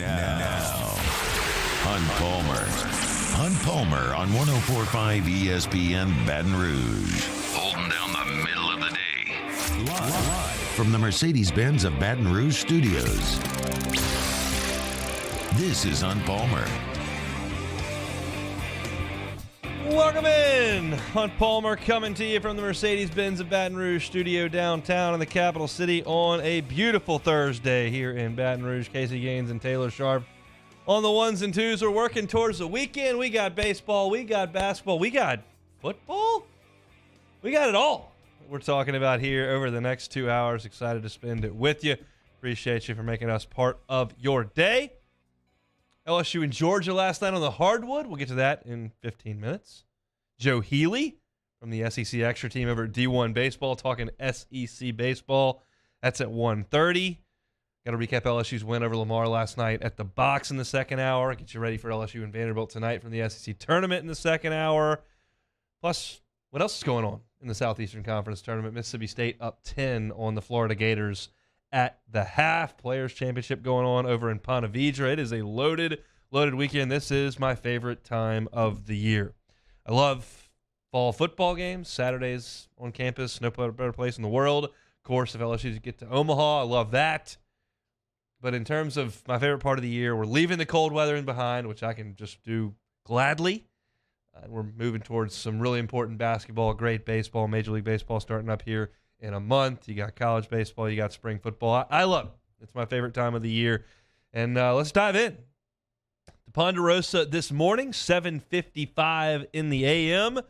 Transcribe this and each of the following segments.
Now, Hunt Palmer on 104.5 ESPN Baton Rouge. Holding down the middle of the day. Live from the Mercedes-Benz of Baton Rouge studios. This is Hunt Palmer. Welcome in. Hunt Palmer coming to you from the Mercedes-Benz of Baton Rouge studio downtown in the capital city on a beautiful Thursday here in Baton Rouge. Casey Gaines and Taylor Sharp on the ones and twos. We're working towards the weekend. We got baseball. We got basketball. We got football. We got it all. We're talking about here over the next 2 hours. Excited to spend it with you. Appreciate you for making us part of your day. LSU and Georgia last night on the hardwood. We'll get to that in 15 minutes. Joe Healy from the SEC Extra team over at D1 Baseball talking SEC baseball. That's at 1:30. Got to recap LSU's win over Lamar last night at the box in the second hour. Get you ready for LSU and Vanderbilt tonight from the SEC tournament in the second hour. Plus, what else is going on in the Southeastern Conference tournament? Mississippi State up 10 on the Florida Gators at the half. Players Championship going on over in Ponte Vedra. It is a loaded weekend. This is my favorite time of the year. I love fall football games. Saturdays on campus, no better place in the world. Of course, if LSU get to Omaha, I love that. But in terms of my favorite part of the year, we're leaving the cold weather in behind, which I can just do gladly. We're moving towards some really important basketball, great baseball, Major League Baseball starting up here in a month. You got college baseball, you got spring football. I love it. It's my favorite time of the year. And let's dive in. The Ponderosa this morning, 7:55 in the a.m.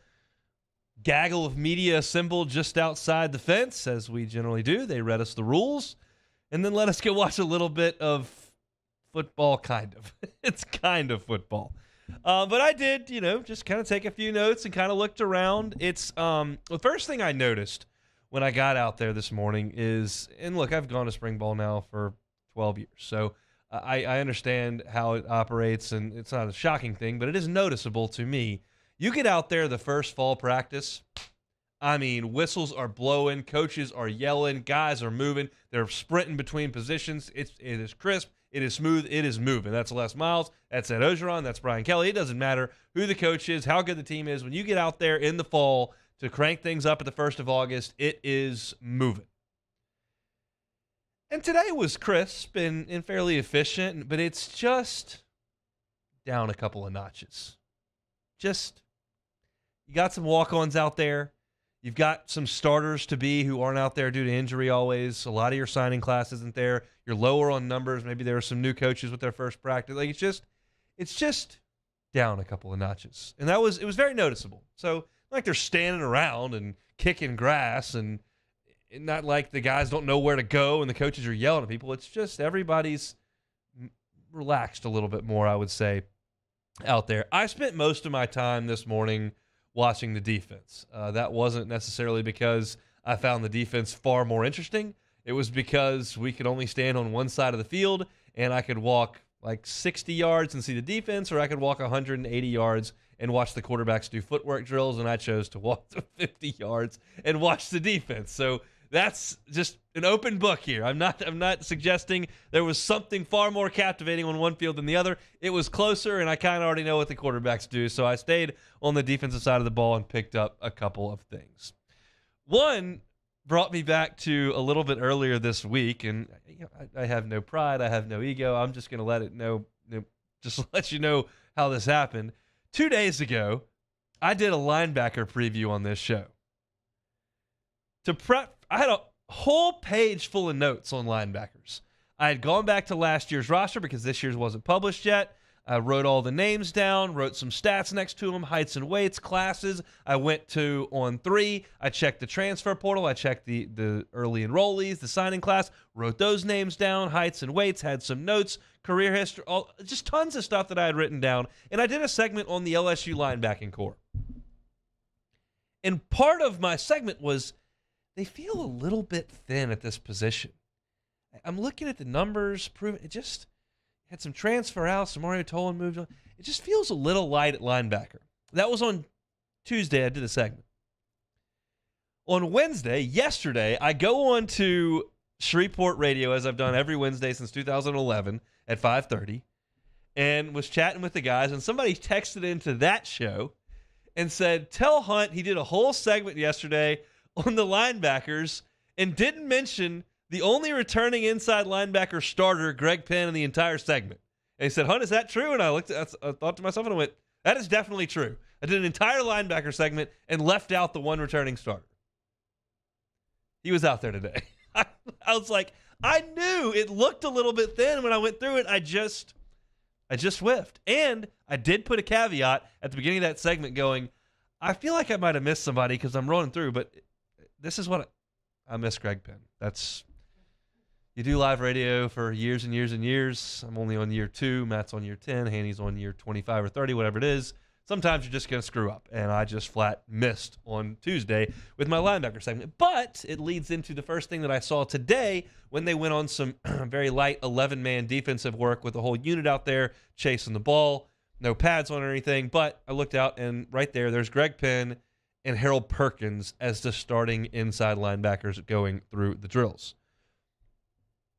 Gaggle of media assembled just outside the fence, as we generally do. They read us the rules, and then let us go watch a little bit of football, kind of. It's kind of football. But I did, just kind of take a few notes and kind of looked around. It's the first thing I noticed when I got out there this morning is, and look, I've gone to spring ball now for 12 years, so I understand how it operates, and it's not a shocking thing, but it is noticeable to me. You get out there the first fall practice, I mean, whistles are blowing, coaches are yelling, guys are moving, they're sprinting between positions. It is crisp, it is smooth, it is moving. That's Les Miles, that's Ed Ogeron, that's Brian Kelly. It doesn't matter who the coach is, how good the team is. When you get out there in the fall to crank things up at the 1st of August, it is moving. And today was crisp and fairly efficient, but it's just down a couple of notches. You got some walk-ons out there. You've got some starters to be who aren't out there due to injury always. A lot of your signing class isn't there. You're lower on numbers. Maybe there are some new coaches with their first practice. Like it's just down a couple of notches. And it was very noticeable. So like they're standing around and kicking grass and not like the guys don't know where to go and the coaches are yelling at people. It's just everybody's relaxed a little bit more, I would say, out there. I spent most of my time this morning watching the defense. That wasn't necessarily because I found the defense far more interesting. It was because we could only stand on one side of the field, and I could walk like 60 yards and see the defense, or I could walk 180 yards and watch the quarterbacks do footwork drills, and I chose to walk to 50 yards and watch the defense. So that's just an open book here. I'm not suggesting there was something far more captivating on one field than the other. It was closer, and I kind of already know what the quarterbacks do. So I stayed on the defensive side of the ball and picked up a couple of things. One brought me back to a little bit earlier this week, and I have no pride. I have no ego. I'm just going to let you know how this happened. 2 days ago, I did a linebacker preview on this show. I had a whole page full of notes on linebackers. I had gone back to last year's roster because this year's wasn't published yet. I wrote all the names down, wrote some stats next to them, heights and weights, classes. I went to On3. I checked the transfer portal. I checked the early enrollees, the signing class, wrote those names down, heights and weights, had some notes, career history, just tons of stuff that I had written down. And I did a segment on the LSU linebacking core. And part of my segment was they feel a little bit thin at this position. I'm looking at the numbers, proving it just had some transfer out, some Mario Tolan moved on. It just feels a little light at linebacker. That was on Tuesday. I did a segment. On Wednesday, yesterday, I go on to Shreveport radio, as I've done every Wednesday since 2011 at 5:30, and was chatting with the guys, and somebody texted into that show and said, tell Hunt he did a whole segment yesterday on the linebackers and didn't mention the only returning inside linebacker starter, Greg Penn, in the entire segment. And he said, Hunt, is that true? And I thought to myself, and I went, that is definitely true. I did an entire linebacker segment and left out the one returning starter. He was out there today. I was like, I knew it looked a little bit thin when I went through it. I just whiffed. And I did put a caveat at the beginning of that segment going, I feel like I might have missed somebody because I'm rolling through, but this is what I miss Greg Penn. You do live radio for years and years and years. I'm only on year 2. Matt's on year 10. Hanny's on year 25 or 30, whatever it is. Sometimes you're just going to screw up, and I just flat missed on Tuesday with my linebacker segment. But it leads into the first thing that I saw today when they went on some very light 11-man defensive work with the whole unit out there chasing the ball. No pads on or anything, but I looked out, and right there's Greg Penn and Harold Perkins as the starting inside linebackers going through the drills.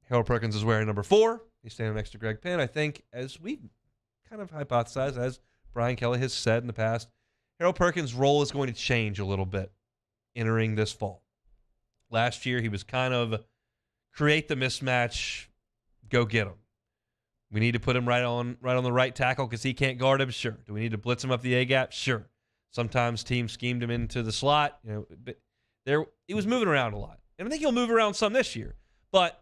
Harold Perkins is wearing number 4. He's standing next to Greg Penn. I think, as we kind of hypothesized, as Brian Kelly has said in the past, Harold Perkins' role is going to change a little bit entering this fall. Last year, he was kind of create the mismatch, go get him. We need to put him right on the right tackle because he can't guard him? Sure. Do we need to blitz him up the A-gap? Sure. Sometimes teams schemed him into the slot. But he was moving around a lot. And I think he'll move around some this year. But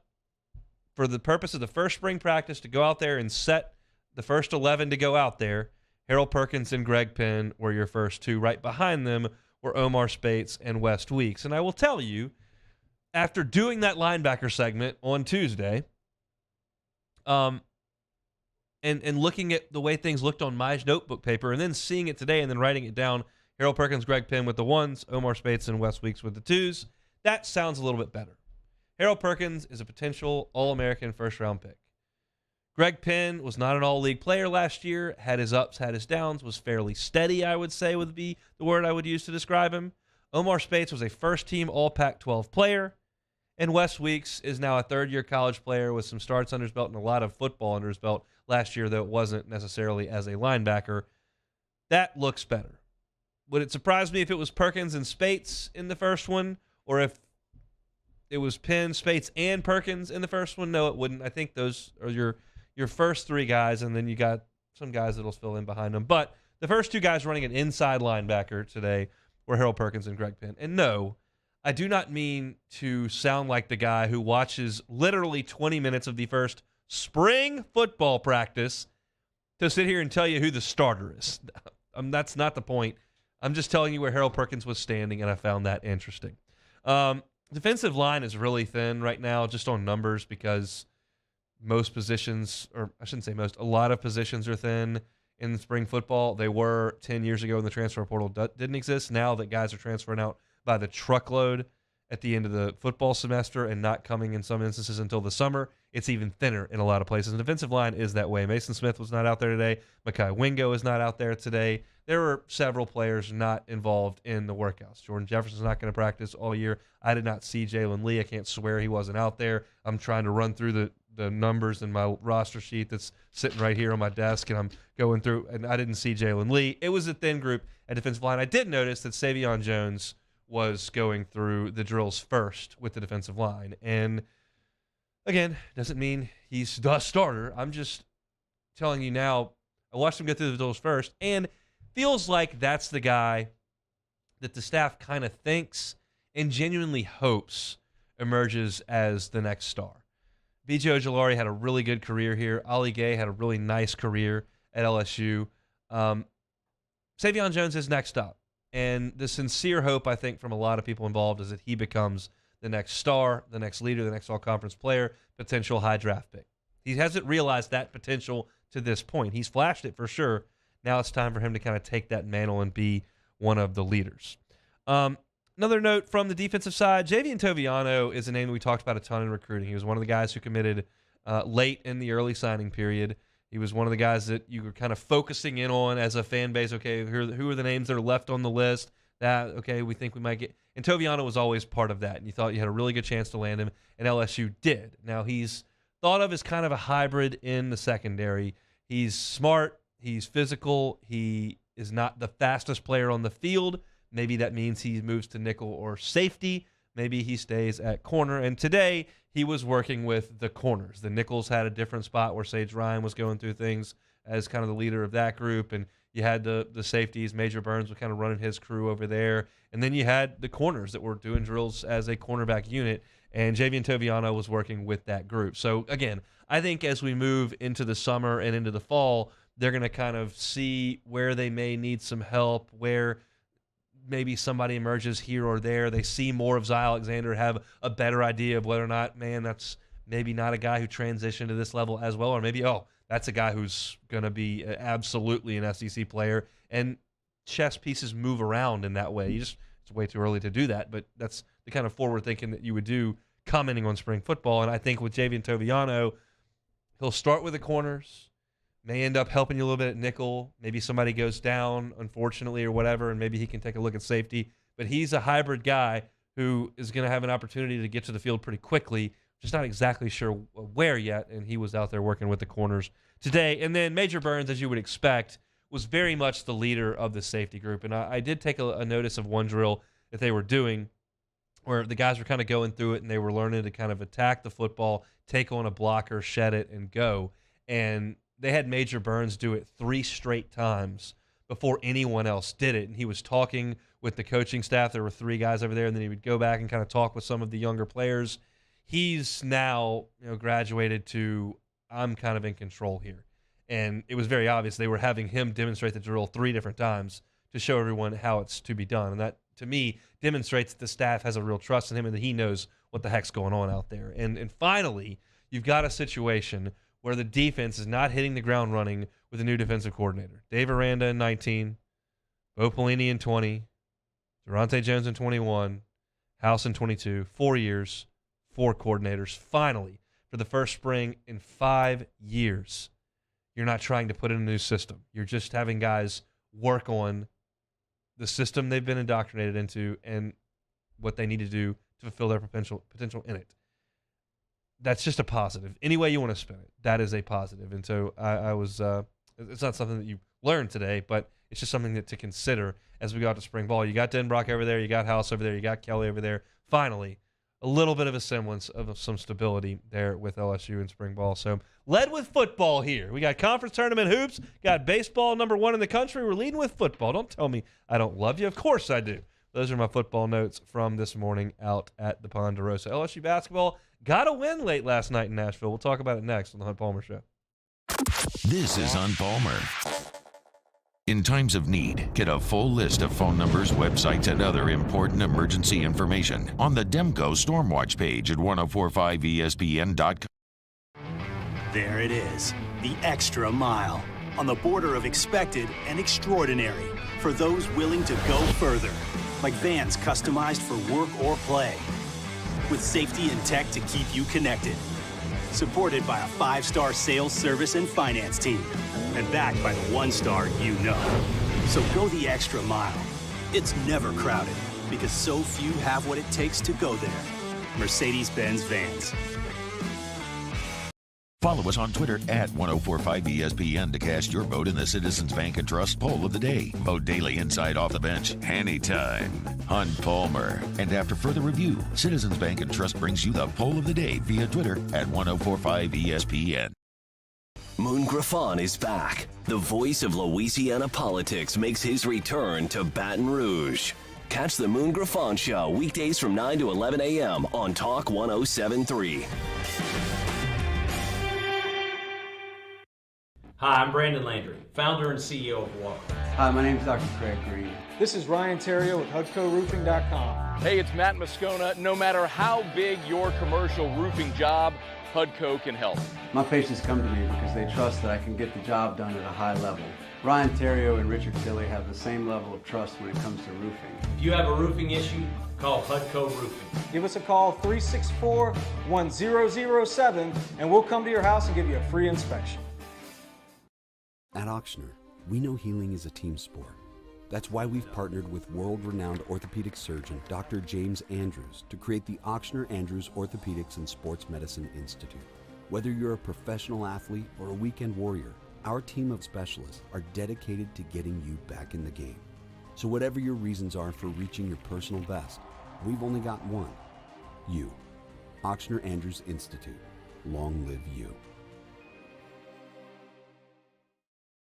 for the purpose of the first spring practice to go out there and set the first 11 to go out there, Harold Perkins and Greg Penn were your first 2. Right behind them were Omar Spates and West Weeks. And I will tell you, after doing that linebacker segment on Tuesday, and looking at the way things looked on my notebook paper and then seeing it today and then writing it down, Harold Perkins, Greg Penn with the 1s, Omar Spates and West Weeks with the 2s, that sounds a little bit better. Harold Perkins is a potential All-American first-round pick. Greg Penn was not an all-league player last year, had his ups, had his downs, was fairly steady, I would say, would be the word I would use to describe him. Omar Spates was a first-team All-Pac-12 player, and Wes Weeks is now a third-year college player with some starts under his belt and a lot of football under his belt last year, though it wasn't necessarily as a linebacker. That looks better. Would it surprise me if it was Perkins and Spates in the first one, or if it was Penn, Spates, and Perkins in the first one? No, it wouldn't. I think those are your first 3 guys, and then you got some guys that'll fill in behind them. But the first 2 guys running an inside linebacker today were Harold Perkins and Greg Penn. And no, I do not mean to sound like the guy who watches literally 20 minutes of the first spring football practice to sit here and tell you who the starter is. That's not the point. I'm just telling you where Harold Perkins was standing, and I found that interesting. Defensive line is really thin right now just on numbers because most positions, or I shouldn't say most, a lot of positions are thin in spring football. They were 10 years ago when the transfer portal didn't exist. Now that guys are transferring out by the truckload at the end of the football semester and not coming in some instances until the summer, it's even thinner in a lot of places. And defensive line is that way. Mason Smith was not out there today. Mekhi Wingo is not out there today. There were several players not involved in the workouts. Jordan Jefferson's not going to practice all year. I did not see Jalen Lee. I can't swear he wasn't out there. I'm trying to run through the numbers in my roster sheet that's sitting right here on my desk, and I'm going through, and I didn't see Jalen Lee. It was a thin group at defensive line. I did notice that Savion Jones was going through the drills first with the defensive line. And again, doesn't mean he's the starter. I'm just telling you now, I watched him go through the drills first, and feels like that's the guy that the staff kind of thinks and genuinely hopes emerges as the next star. B.J. Ojulari had a really good career here. Ali Gay had a really nice career at LSU. Savion Jones is next up. And the sincere hope, I think, from a lot of people involved is that he becomes the next star, the next leader, the next all-conference player, potential high draft pick. He hasn't realized that potential to this point. He's flashed it for sure. Now it's time for him to kind of take that mantle and be one of the leaders. Another note from the defensive side, Javian Toviano is a name that we talked about a ton in recruiting. He was one of the guys who committed late in the early signing period. He was one of the guys that you were kind of focusing in on as a fan base. Okay, who are the names that are left on the list that, okay, we think we might get – and Toviano was always part of that, and you thought you had a really good chance to land him, and LSU did. Now, he's thought of as kind of a hybrid in the secondary. He's smart. He's physical. He is not the fastest player on the field. Maybe that means he moves to nickel or safety. Maybe he stays at corner. And today he was working with the corners. The nickels had a different spot where Sage Ryan was going through things as kind of the leader of that group. And you had the safeties. Major Burns was kind of running his crew over there. And then you had the corners that were doing drills as a cornerback unit. And Javian Toviano was working with that group. So, again, I think as we move into the summer and into the fall, they're going to kind of see where they may need some help, where maybe somebody emerges here or there. They see more of Zy Alexander, have a better idea of whether or not, man, that's maybe not a guy who transitioned to this level as well, or maybe, oh, that's a guy who's going to be absolutely an SEC player. And chess pieces move around in that way. It's way too early to do that, but that's the kind of forward thinking that you would do commenting on spring football. And I think with Javian Toviano, he'll start with the corners, may end up helping you a little bit at nickel. Maybe somebody goes down, unfortunately, or whatever, and maybe he can take a look at safety. But he's a hybrid guy who is going to have an opportunity to get to the field pretty quickly. Just not exactly sure where yet, and he was out there working with the corners today. And then Major Burns, as you would expect, was very much the leader of the safety group. And I did take a notice of one drill that they were doing where the guys were kind of going through it, and they were learning to kind of attack the football, take on a blocker, shed it, and go. And they had Major Burns do it 3 straight times before anyone else did it. And he was talking with the coaching staff. There were 3 guys over there, and then he would go back and kind of talk with some of the younger players. He's now, graduated to, I'm kind of in control here. And it was very obvious they were having him demonstrate the drill 3 different times to show everyone how it's to be done. And that, to me, demonstrates that the staff has a real trust in him and that he knows what the heck's going on out there. And finally, you've got a situation where the defense is not hitting the ground running with a new defensive coordinator. Dave Aranda in 19, Bo Pelini in 20, Durante Jones in 21, House in 22, 4 years, 4 coordinators. Finally, for the first spring in 5 years, you're not trying to put in a new system. You're just having guys work on the system they've been indoctrinated into and what they need to do to fulfill their potential in it. That's just a positive. Any way you want to spin it, that is a positive. And so I was it's not something that you learned today, but it's just something to consider as we go out to spring ball. You got Denbrock over there, you got House over there, you got Kelly over there. Finally, a little bit of a semblance of some stability there with LSU in spring ball. So led with football here. We got conference tournament hoops, got baseball #1 in the country. We're leading with football. Don't tell me I don't love you. Of course I do. Those are my football notes from this morning out at the Ponderosa. LSU basketball got a win late last night in Nashville. We'll talk about it next on the Hunt Palmer Show. This is Hunt Palmer. In times of need, get a full list of phone numbers, websites, and other important emergency information on the Demco Stormwatch page at 1045ESPN.com. There it is, the extra mile, on the border of expected and extraordinary for those willing to go further, like vans customized for work or play, with safety and tech to keep you connected. Supported by a 5-star sales, service, and finance team. And backed by the 1-star you know. So go the extra mile. It's never crowded because so few have what it takes to go there. Mercedes-Benz Vans. Follow us on Twitter at 1045ESPN to cast your vote in the Citizens Bank and Trust Poll of the Day. Vote daily inside Off the Bench, anytime. Hunt Palmer. And after further review, Citizens Bank and Trust brings you the Poll of the Day via Twitter at 1045ESPN. Moon Griffon is back. The voice of Louisiana politics makes his return to Baton Rouge. Catch the Moon Griffon Show weekdays from 9 to 11 a.m. on Talk 107.3. Hi, I'm Brandon Landry, founder and CEO of Walk. Hi, my name is Dr. Craig Green. This is Ryan Terrio with HUDCORoofing.com. Hey, it's Matt Moscona. No matter how big your commercial roofing job, HUDCO can help. My patients come to me because they trust that I can get the job done at a high level. Ryan Terrio and Richard Tilley have the same level of trust when it comes to roofing. If you have a roofing issue, call HUDCO Roofing. Give us a call, 364-1007, and we'll come to your house and give you a free inspection. At Auctioner, we know healing is a team sport. That's why we've partnered with world-renowned orthopedic surgeon Dr. James Andrews to create the Ochsner Andrews Orthopedics and Sports Medicine Institute. Whether you're a professional athlete or a weekend warrior, our team of specialists are dedicated to getting you back in the game. So whatever your reasons are for reaching your personal best, we've only got one: you. Ochsner Andrews Institute. Long live you.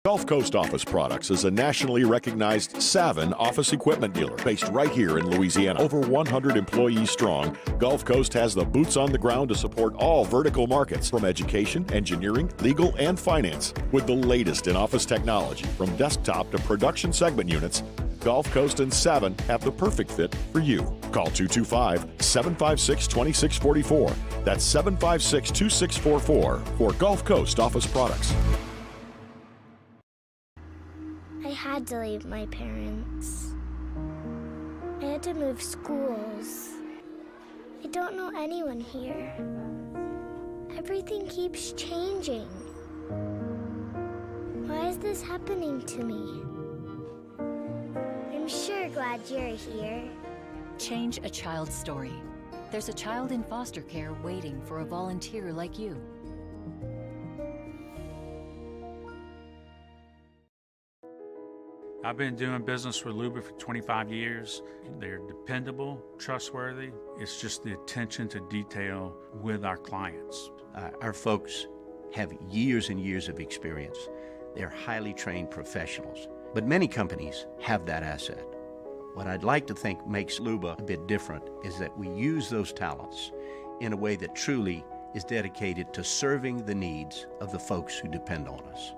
Gulf Coast Office Products is a nationally recognized Savin office equipment dealer based right here in Louisiana. Over 100 employees strong, Gulf Coast has the boots on the ground to support all vertical markets, from education, engineering, legal, and finance. With the latest in office technology, from desktop to production segment units, Gulf Coast and Savin have the perfect fit for you. Call 225-756-2644. That's 756-2644 for Gulf Coast Office Products. I had to leave my parents. I had to move schools. I don't know anyone here. Everything keeps changing. Why is this happening to me? I'm sure glad you're here. Change a child's story. There's a child in foster care waiting for a volunteer like you. I've been doing business with Luba for 25 years. They're dependable, trustworthy. It's just the attention to detail with our clients. Our folks have years and years of experience. They're highly trained professionals, but many companies have that asset. What I'd like to think makes Luba a bit different is that we use those talents in a way that truly is dedicated to serving the needs of the folks who depend on us.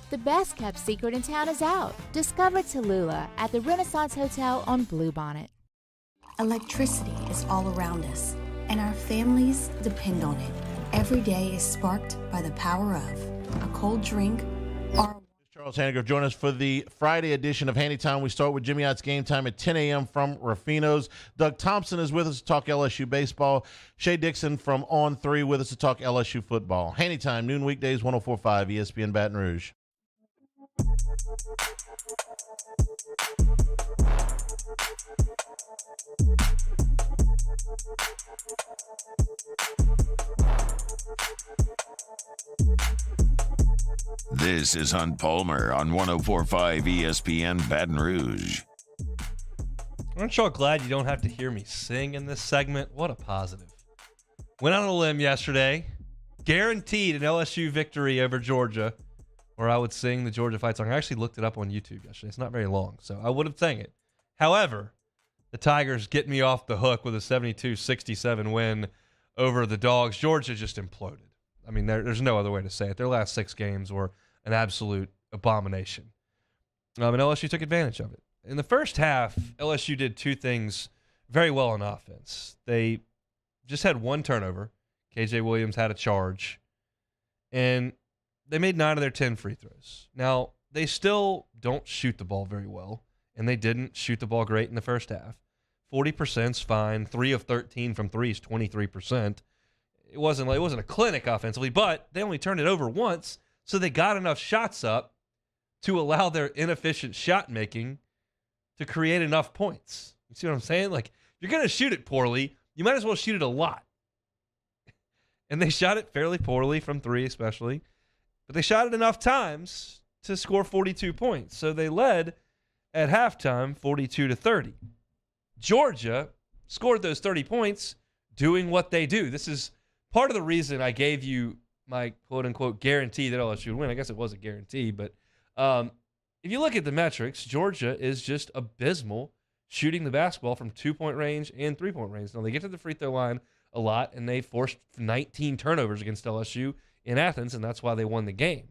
The best kept secret in town is out. Discover Tallulah at the Renaissance Hotel on Bluebonnet. Electricity is all around us, and our families depend on it. Every day is sparked by the power of a cold drink or... Charles Hannigrove, join us for the Friday edition of Handy Time. We start with Jimmy Ott's Game Time at 10 a.m. from Rafino's. Doug Thompson is with us to talk LSU baseball. Shay Dixon from On 3 with us to talk LSU football. Handy Time, noon weekdays, 104.5 ESPN Baton Rouge. This is Hunt Palmer on 104.5 ESPN Baton Rouge. Aren't y'all glad you don't have to hear me sing in this segment? What a positive. Went on a limb yesterday. Guaranteed an LSU victory over Georgia, where I would sing the Georgia fight song. I actually looked it up on YouTube yesterday. It's not very long, so I would have sang it. However, the Tigers get me off the hook with a 72-67 win over the Dogs. Georgia just imploded. I mean, there's no other way to say it. Their last 6 games were an absolute abomination. And LSU took advantage of it. In the first half, LSU did 2 things very well on offense. They just had 1 turnover. KJ Williams had a charge. And they made 9 of their 10 free throws. Now, they still don't shoot the ball very well, and they didn't shoot the ball great in the first half. 40%'s fine. 3 of 13 from 3 is 23%. It wasn't a clinic offensively, but they only turned it over once, so they got enough shots up to allow their inefficient shot making to create enough points. You see what I'm saying? Like, if you're going to shoot it poorly, you might as well shoot it a lot. And they shot it fairly poorly from 3 especially. But they shot it enough times to score 42 points. So they led at halftime 42-30. Georgia scored those 30 points doing what they do. This is part of the reason I gave you my quote-unquote guarantee that LSU would win. I guess it was a guarantee. But if you look at the metrics, Georgia is just abysmal shooting the basketball from 2-point range and 3-point range. Now, they get to the free throw line a lot, and they forced 19 turnovers against LSU in Athens, and that's why they won the game.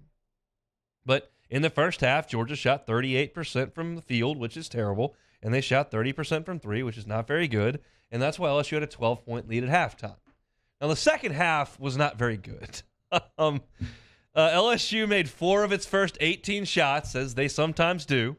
But in the first half, Georgia shot 38% from the field, which is terrible, and they shot 30% from 3, which is not very good, and that's why LSU had a 12-point lead at halftime. Now, the second half was not very good. LSU made 4 of its first 18 shots, as they sometimes do,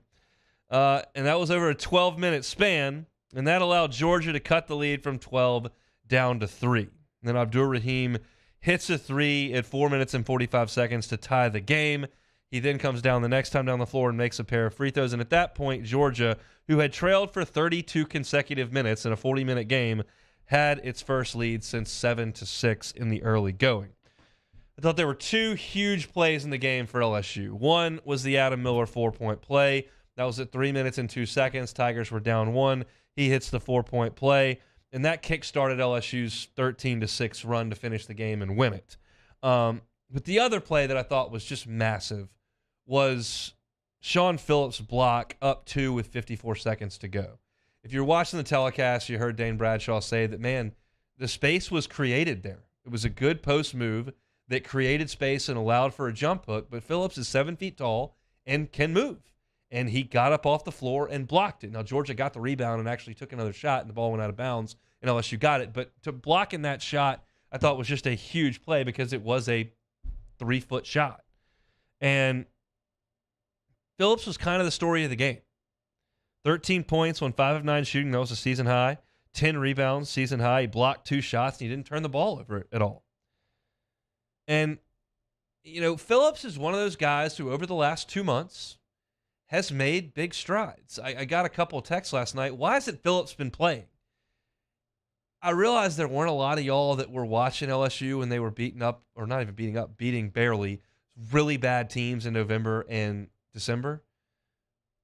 and that was over a 12-minute span. And that allowed Georgia to cut the lead from 12 down to 3. And then Abdur Rahim hits a 3 at 4 minutes and 45 seconds to tie the game. He then comes down the next time down the floor and makes a pair of free throws. And at that point, Georgia, who had trailed for 32 consecutive minutes in a 40-minute game, had its first lead since 7-6 in the early going. I thought there were 2 huge plays in the game for LSU. One was the Adam Miller 4-point play. That was at 3 minutes and 2 seconds. Tigers were down 1. He hits the 4-point play, and that kick-started LSU's 13-6 run to finish the game and win it. But the other play that I thought was just massive was Sean Phillips' block up 2 with 54 seconds to go. If you're watching the telecast, you heard Dane Bradshaw say that, man, the space was created there. It was a good post move that created space and allowed for a jump hook, but Phillips is 7 feet tall and can move. And he got up off the floor and blocked it. Now, Georgia got the rebound and actually took another shot, and the ball went out of bounds, and LSU got it. But to block in that shot, I thought was just a huge play because it was a 3-foot shot. And Phillips was kind of the story of the game. 13 points on 5 of 9 shooting. That was a season high. 10 rebounds, season high. He blocked 2 shots, and he didn't turn the ball over at all. And, you know, Phillips is one of those guys who over the last 2 months has made big strides. I got a couple of texts last night. Why hasn't Phillips been playing? I realized there weren't a lot of y'all that were watching LSU when they were beating up, or not even beating up, beating barely really bad teams in November and December.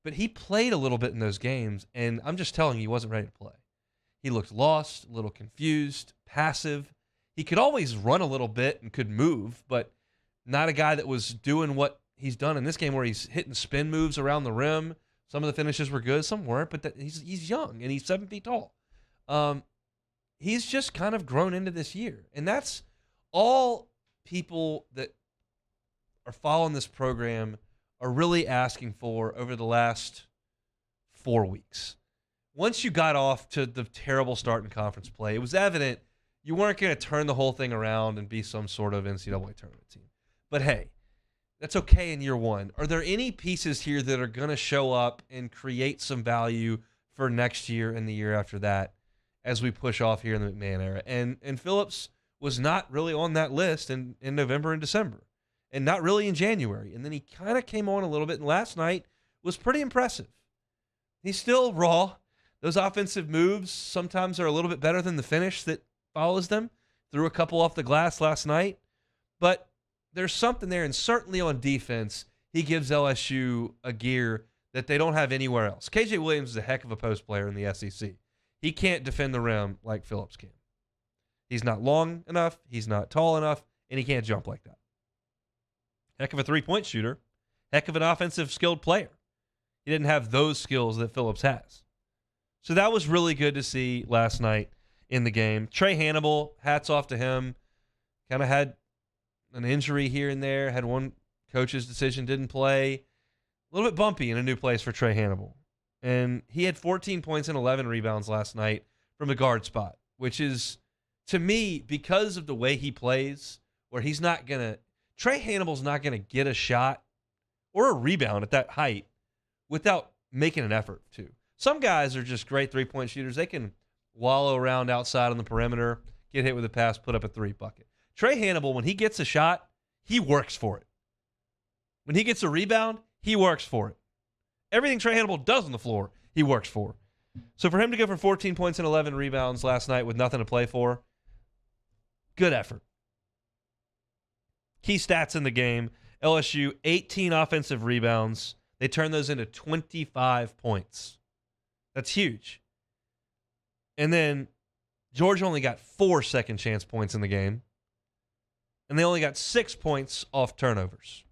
But he played a little bit in those games, and I'm just telling you, he wasn't ready to play. He looked lost, a little confused, passive. He could always run a little bit and could move, but not a guy that was doing what he's done in this game where he's hitting spin moves around the rim. Some of the finishes were good, some weren't, but he's young, and he's 7 feet tall. He's just kind of grown into this year. And that's all people that are following this program are really asking for over the last 4 weeks. Once you got off to the terrible start in conference play, it was evident you weren't going to turn the whole thing around and be some sort of NCAA tournament team. But hey, that's okay in year one. Are there any pieces here that are going to show up and create some value for next year and the year after that as we push off here in the McMahon era? And Phillips was not really on that list in November and December, and not really in January. And then he kind of came on a little bit, and last night was pretty impressive. He's still raw. Those offensive moves sometimes are a little bit better than the finish that follows them. Threw a couple off the glass last night. But there's something there, and certainly on defense, he gives LSU a gear that they don't have anywhere else. KJ Williams is a heck of a post player in the SEC. He can't defend the rim like Phillips can. He's not long enough, he's not tall enough, and he can't jump like that. Heck of a three-point shooter. Heck of an offensive skilled player. He didn't have those skills that Phillips has. So that was really good to see last night in the game. Trey Hannibal, hats off to him. Kind of had an injury here and there. Had one coach's decision, didn't play. A little bit bumpy in a new place for Trey Hannibal. And he had 14 points and 11 rebounds last night from the guard spot, which is, to me, because of the way he plays, where he's not going to, Trey Hannibal's not going to get a shot or a rebound at that height without making an effort to. Some guys are just great three-point shooters. They can wallow around outside on the perimeter, get hit with a pass, put up a three bucket. Trey Hannibal, when he gets a shot, he works for it. When he gets a rebound, he works for it. Everything Trey Hannibal does on the floor, he works for. So for him to go for 14 points and 11 rebounds last night with nothing to play for, good effort. Key stats in the game, LSU, 18 offensive rebounds. They turned those into 25 points. That's huge. And then Georgia only got 4 second chance points in the game. And they only got 6 points off turnovers.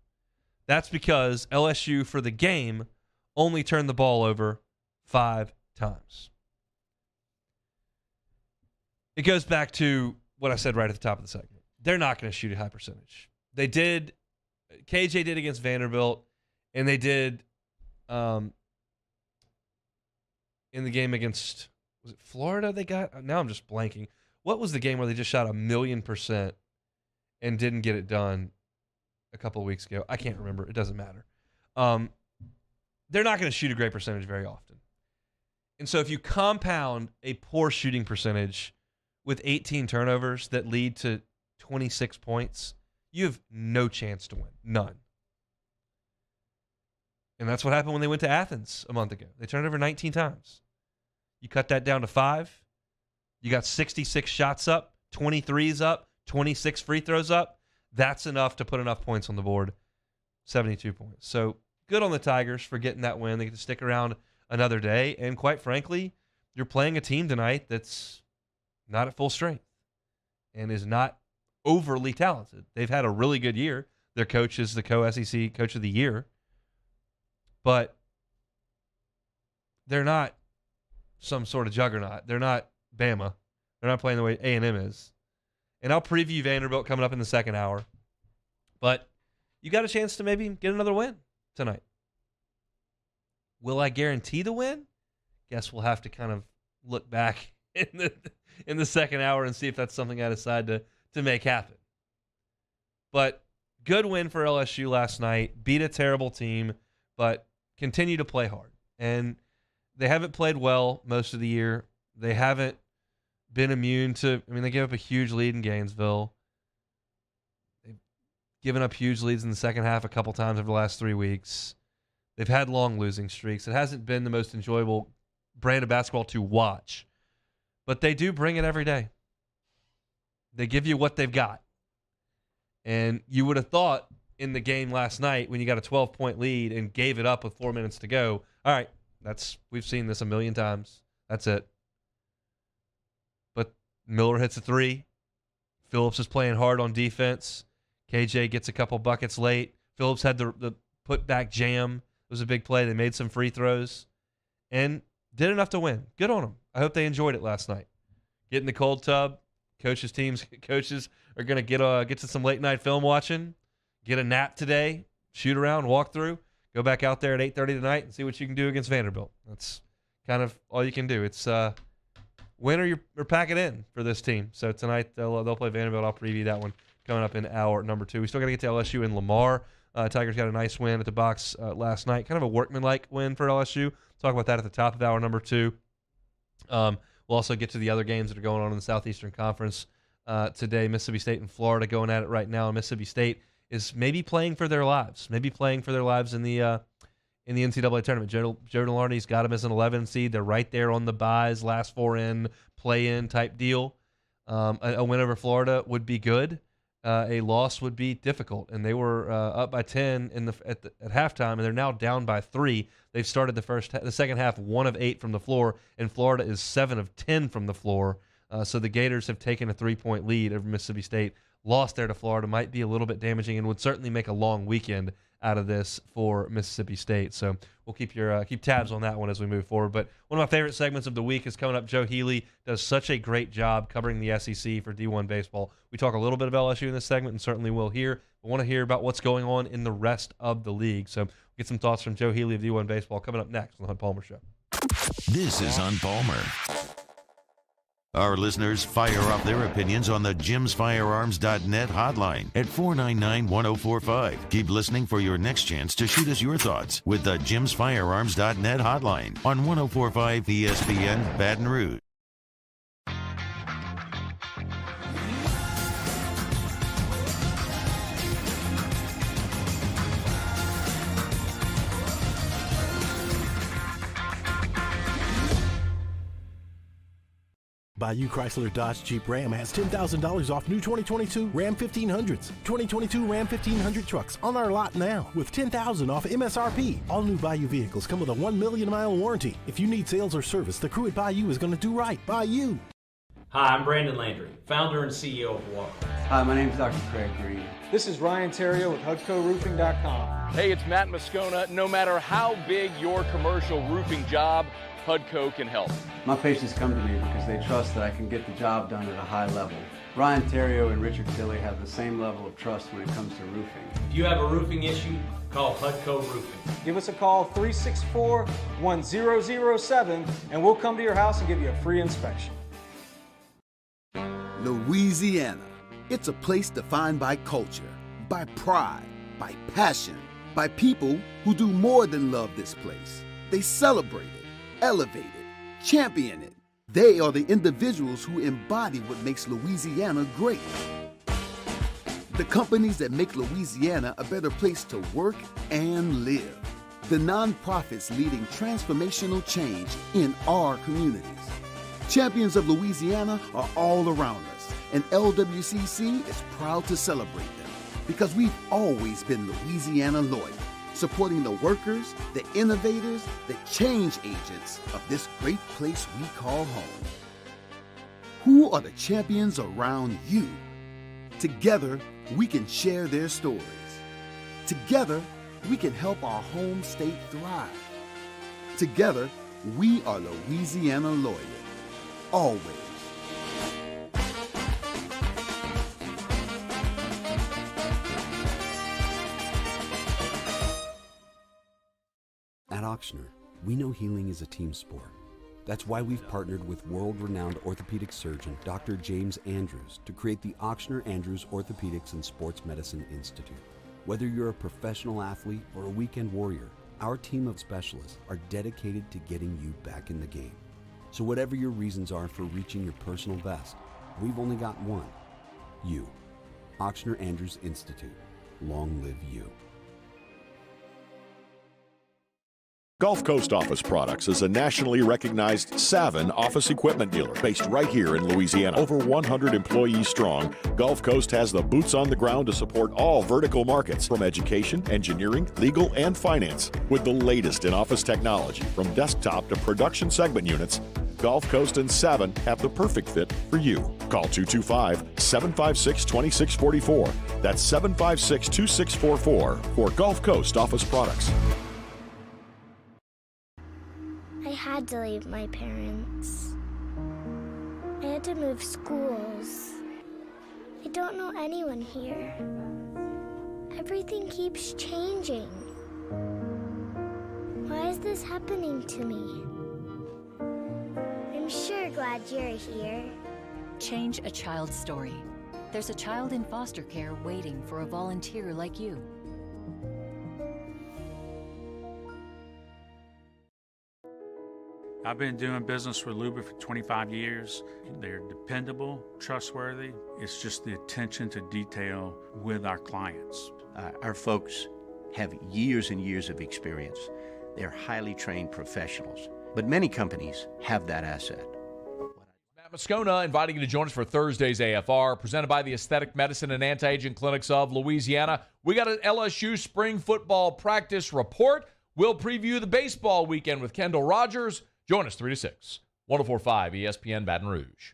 That's because LSU, for the game, only turned the ball over 5 times. It goes back to what I said right at the top of the segment. They're not going to shoot a high percentage. They did. KJ did against Vanderbilt, and they did in the game against, was it Florida they got? Now I'm just blanking. What was the game where they just shot 1,000,000% and didn't get it done a couple of weeks ago? I can't remember. It doesn't matter. They're not going to shoot a great percentage very often. And so if you compound a poor shooting percentage with 18 turnovers that lead to 26 points, you have no chance to win. None. And that's what happened when they went to Athens a month ago. They turned over 19 times. You cut that down to 5. You got 66 shots up, 23s up, 26 free throws up. That's enough to put enough points on the board. 72 points. So good on the Tigers for getting that win. They get to stick around another day. And quite frankly, you're playing a team tonight that's not at full strength and is not overly talented. They've had a really good year. Their coach is the co-SEC Coach of the Year. But they're not some sort of juggernaut. They're not Bama. They're not playing the way A&M is. And I'll preview Vanderbilt coming up in the second hour. But you got a chance to maybe get another win tonight. Will I guarantee the win? Guess we'll have to kind of look back in the second hour and see if that's something I decide to make happen. But good win for LSU last night. Beat a terrible team, but continue to play hard. And they haven't played well most of the year. They haven't been immune to, they gave up a huge lead in Gainesville. They've given up huge leads in the second half a couple times over the last 3 weeks. They've had long losing streaks. It hasn't been the most enjoyable brand of basketball to watch. But they do bring it every day. They give you what they've got. And you would have thought in the game last night when you got a 12-point lead and gave it up with 4 minutes to go, all right, we've seen this a million times. That's it. But Miller hits a 3. Phillips is playing hard on defense. KJ gets a couple buckets late. Phillips had the put-back jam. It was a big play. They made some free throws and did enough to win. Good on them. I hope they enjoyed it last night. Get in the cold tub. Coaches are going to get to some late-night film watching, get a nap today, shoot around, walk through, go back out there at 8:30 tonight and see what you can do against Vanderbilt. That's kind of all you can do. It's win or you're packing in for this team. So tonight they'll play Vanderbilt. I'll preview that one coming up in hour number 2. We still got to get to LSU and Lamar. Tigers got a nice win at the box last night. Kind of a workmanlike win for LSU. Talk about that at the top of hour number 2. We'll also get to the other games that are going on in the Southeastern Conference today. Mississippi State and Florida going at it right now. Mississippi State is maybe playing for their lives. In the NCAA tournament. Joe Delarney's got them as an 11 seed. They're right there on the byes, last 4 in, play-in type deal. A win over Florida would be good. A loss would be difficult. And they were up by 10 at halftime, and they're now down by 3. They've started the second half 1 of 8 from the floor, and Florida is 7 of 10 from the floor. So the Gators have taken a 3-point lead over Mississippi State. Loss there to Florida might be a little bit damaging and would certainly make a long weekend out of this for Mississippi State. So we'll keep tabs on that one as we move forward. But one of my favorite segments of the week is coming up. Joe Healy does such a great job covering the SEC for D1 baseball. We talk a little bit of LSU in this segment and certainly will here. I want to hear about what's going on in the rest of the league. So we'll get some thoughts from Joe Healy of D1 baseball coming up next on the Hunt Palmer Show. This is Hunt Palmer. Our listeners fire off their opinions on the jimsfirearms.net hotline at 499-1045. Keep listening for your next chance to shoot us your thoughts with the jimsfirearms.net hotline on 1045 ESPN Baton Rouge. Bayou Chrysler Dodge Jeep Ram has $10,000 off new 2022 Ram 1500s. 2022 Ram 1500 trucks on our lot now with $10,000 off MSRP. All new Bayou vehicles come with a 1 million mile warranty. If you need sales or service, the crew at Bayou is going to do right by you. Hi, I'm Brandon Landry, founder and CEO of Walker. Hi, my name is Dr. Craig Green. This is Ryan Terrio with HUDCORoofing.com. Hey, it's Matt Moscona. No matter how big your commercial roofing job, HUDCO can help. My patients come to me because they trust that I can get the job done at a high level. Ryan Terrio and Richard Tilley have the same level of trust when it comes to roofing. If you have a roofing issue, call HUDCO Roofing. Give us a call, 364-1007, and we'll come to your house and give you a free inspection. Louisiana. It's a place defined by culture, by pride, by passion, by people who do more than love this place. They celebrate it, elevate it, champion it. They are the individuals who embody what makes Louisiana great. The companies that make Louisiana a better place to work and live. The nonprofits leading transformational change in our communities. Champions of Louisiana are all around us, and LWCC is proud to celebrate them because we've always been Louisiana loyal, supporting the workers, the innovators, the change agents of this great place we call home. Who are the champions around you? Together, we can share their stories. Together, we can help our home state thrive. Together, we are Louisiana loyal. Always. At Ochsner, we know healing is a team sport. That's why we've partnered with world-renowned orthopedic surgeon Dr. James Andrews to create the Ochsner Andrews Orthopedics and Sports Medicine Institute. Whether you're a professional athlete or a weekend warrior, our team of specialists are dedicated to getting you back in the game. So whatever your reasons are for reaching your personal best, we've only got one. You. Ochsner Andrews Institute. Long live you. Gulf Coast Office Products is a nationally recognized Savin office equipment dealer based right here in Louisiana. Over 100 employees strong, Gulf Coast has the boots on the ground to support all vertical markets, from education, engineering, legal, and finance. With the latest in office technology, from desktop to production segment units, Gulf Coast and Savin have the perfect fit for you. Call 225-756-2644. That's 756-2644 for Gulf Coast Office Products. I had to leave my parents. I had to move schools. I don't know anyone here. Everything keeps changing. Why is this happening to me? I'm sure glad you're here. Change a child's story. There's a child in foster care waiting for a volunteer like you. I've been doing business with Luba for 25 years. They're dependable, trustworthy. It's just the attention to detail with our clients. Our folks have years and years of experience. They're highly trained professionals, but many companies have that asset. Matt Moscona inviting you to join us for Thursday's AFR, presented by the Aesthetic Medicine and Anti-Aging Clinics of Louisiana. We got an LSU spring football practice report. We'll preview the baseball weekend with Kendall Rogers. Join us 3 to 6, 104.5 ESPN Baton Rouge.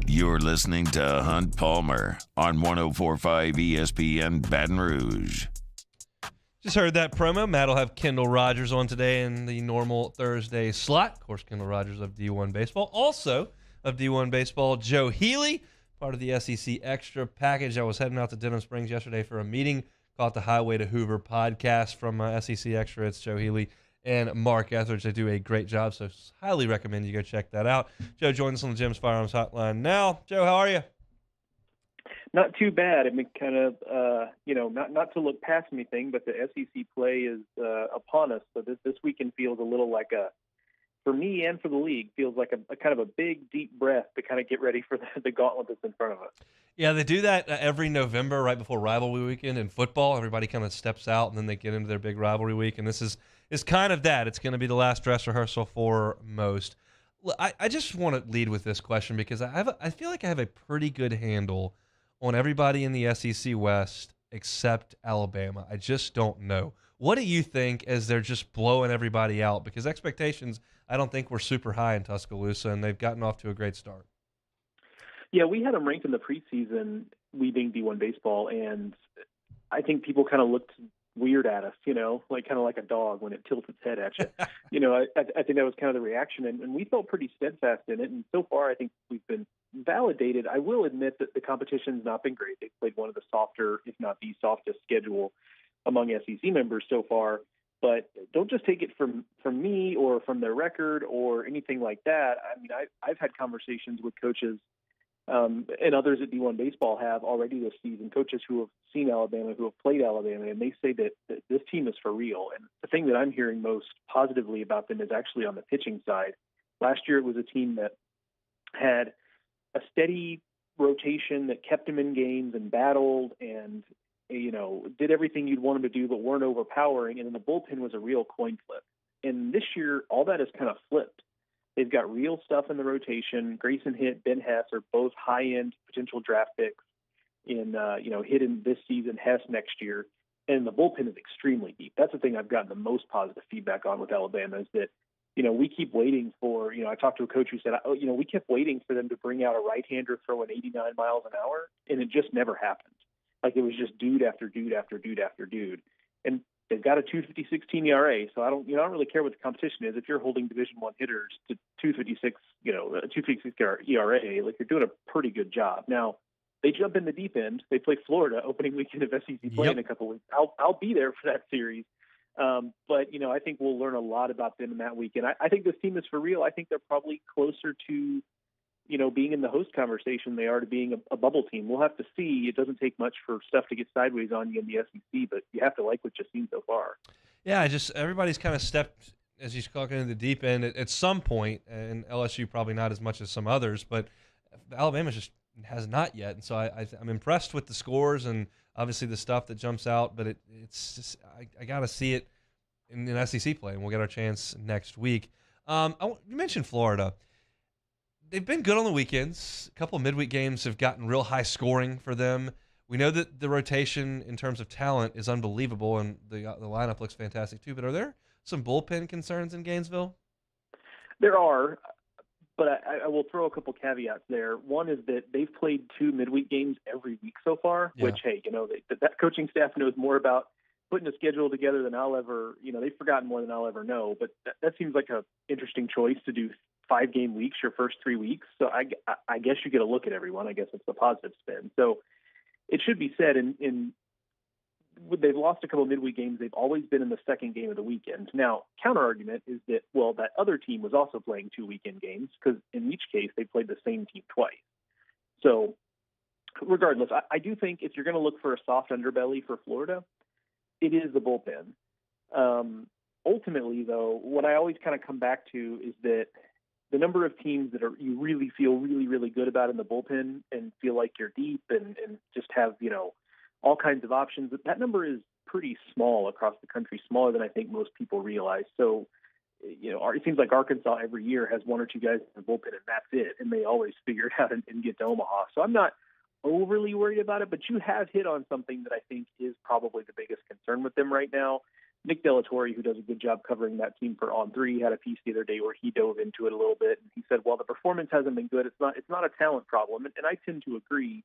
You're listening to Hunt Palmer on 104.5 ESPN Baton Rouge. Just heard that promo. Matt will have Kendall Rogers on today in the normal Thursday slot. Of course, Kendall Rogers of D1 Baseball. Also of D1 Baseball, Joe Healy, part of the SEC Extra package. I was heading out to Denham Springs yesterday for a meeting. Caught the Highway to Hoover podcast from SEC Extra. It's Joe Healy and Mark Etheridge. They do a great job, so highly recommend you go check that out. Joe joins us on the Jim's Firearms Hotline now. Joe, how are you? Not too bad. I mean, kind of, not to look past anything, but the SEC play is upon us. So this weekend feels a little like for me and for the league, feels like a kind of a big, deep breath to kind of get ready for the gauntlet that's in front of us. Yeah, they do that every November, right before rivalry weekend in football. Everybody kind of steps out, and then they get into their big rivalry week. And this is kind of that. It's going to be the last dress rehearsal for most. I just want to lead with this question because I feel like I have a pretty good handle on everybody in the SEC West except Alabama. I just don't know. What do you think as they're just blowing everybody out? Because expectations, I don't think, were super high in Tuscaloosa, and they've gotten off to a great start. Yeah, we had them ranked in the preseason, we being D1 Baseball, and I think people kind of looked weird at us, like kind of like a dog when it tilts its head at you. I think that was kind of the reaction, and we felt pretty steadfast in it. And so far, I think we've been validated. I will admit that the competition's not been great. They've played one of the softer, if not the softest schedule among SEC members so far. But don't just take it from me or from their record or anything like that. I mean, I've had conversations with coaches and others at D1 baseball have already this season, coaches who have seen Alabama, who have played Alabama, and they say that this team is for real. And the thing that I'm hearing most positively about them is actually on the pitching side. Last year, it was a team that had a steady rotation that kept them in games and battled and, did everything you'd want them to do, but weren't overpowering. And then the bullpen was a real coin flip. And this year, all that has kind of flipped. They've got real stuff in the rotation. Grayson Hitt, Ben Hess are both high-end potential draft picks in, Hitt in this season, Hess next year. And the bullpen is extremely deep. That's the thing I've gotten the most positive feedback on with Alabama is that, we keep waiting for, I talked to a coach who said, we kept waiting for them to bring out a right-hander throwing 89 miles an hour, and it just never happened. Like it was just dude after dude after dude after dude. And they've got a 2.56 ERA, so I don't really care what the competition is. If you're holding Division I hitters to 2.56, a 2.56 ERA, like you're doing a pretty good job. Now they jump in the deep end. They play Florida opening weekend of SEC play in a couple weeks. I'll be there for that series. But I think we'll learn a lot about them in that weekend. I think this team is for real. I think they're probably closer to being in the host conversation they are to being a bubble team. We'll have to see. It doesn't take much for stuff to get sideways on you in the SEC, but you have to like what you've seen so far. Yeah, everybody's kind of stepped, as you talking in the deep end at some point, and LSU probably not as much as some others, but Alabama just has not yet. And so I'm impressed with the scores and obviously the stuff that jumps out, but it's just I got to see it in SEC play, and we'll get our chance next week. You mentioned Florida. They've been good on the weekends. A couple of midweek games have gotten real high scoring for them. We know that the rotation in terms of talent is unbelievable, and the lineup looks fantastic too. But are there some bullpen concerns in Gainesville? There are, but I will throw a couple caveats there. One is that they've played 2 midweek games every week so far, which, hey, that coaching staff knows more about putting a schedule together than I'll ever, they've forgotten more than I'll ever know. But that seems like a interesting choice to do 5-game weeks your first 3 weeks. So I guess you get a look at everyone. I guess it's the positive spin. So it should be said they've lost a couple of midweek games. They've always been in the second game of the weekend. Now, counter argument is that, that other team was also playing 2 weekend games because in each case they played the same team twice. So regardless, I do think if you're going to look for a soft underbelly for Florida, it is the bullpen. Ultimately, though, what I always kind of come back to is that the number of teams that you really feel really, really good about in the bullpen and feel like you're deep and just have, all kinds of options, that number is pretty small across the country, smaller than I think most people realize. So, it seems like Arkansas every year has 1 or 2 guys in the bullpen and that's it. And they always figure it out and get to Omaha. So I'm not overly worried about it, but you have hit on something that I think is probably the biggest concern with them right now. Nick Delatorre, who does a good job covering that team for On 3, had a piece the other day where he dove into it a little bit. And he said, the performance hasn't been good. It's not a talent problem. And I tend to agree.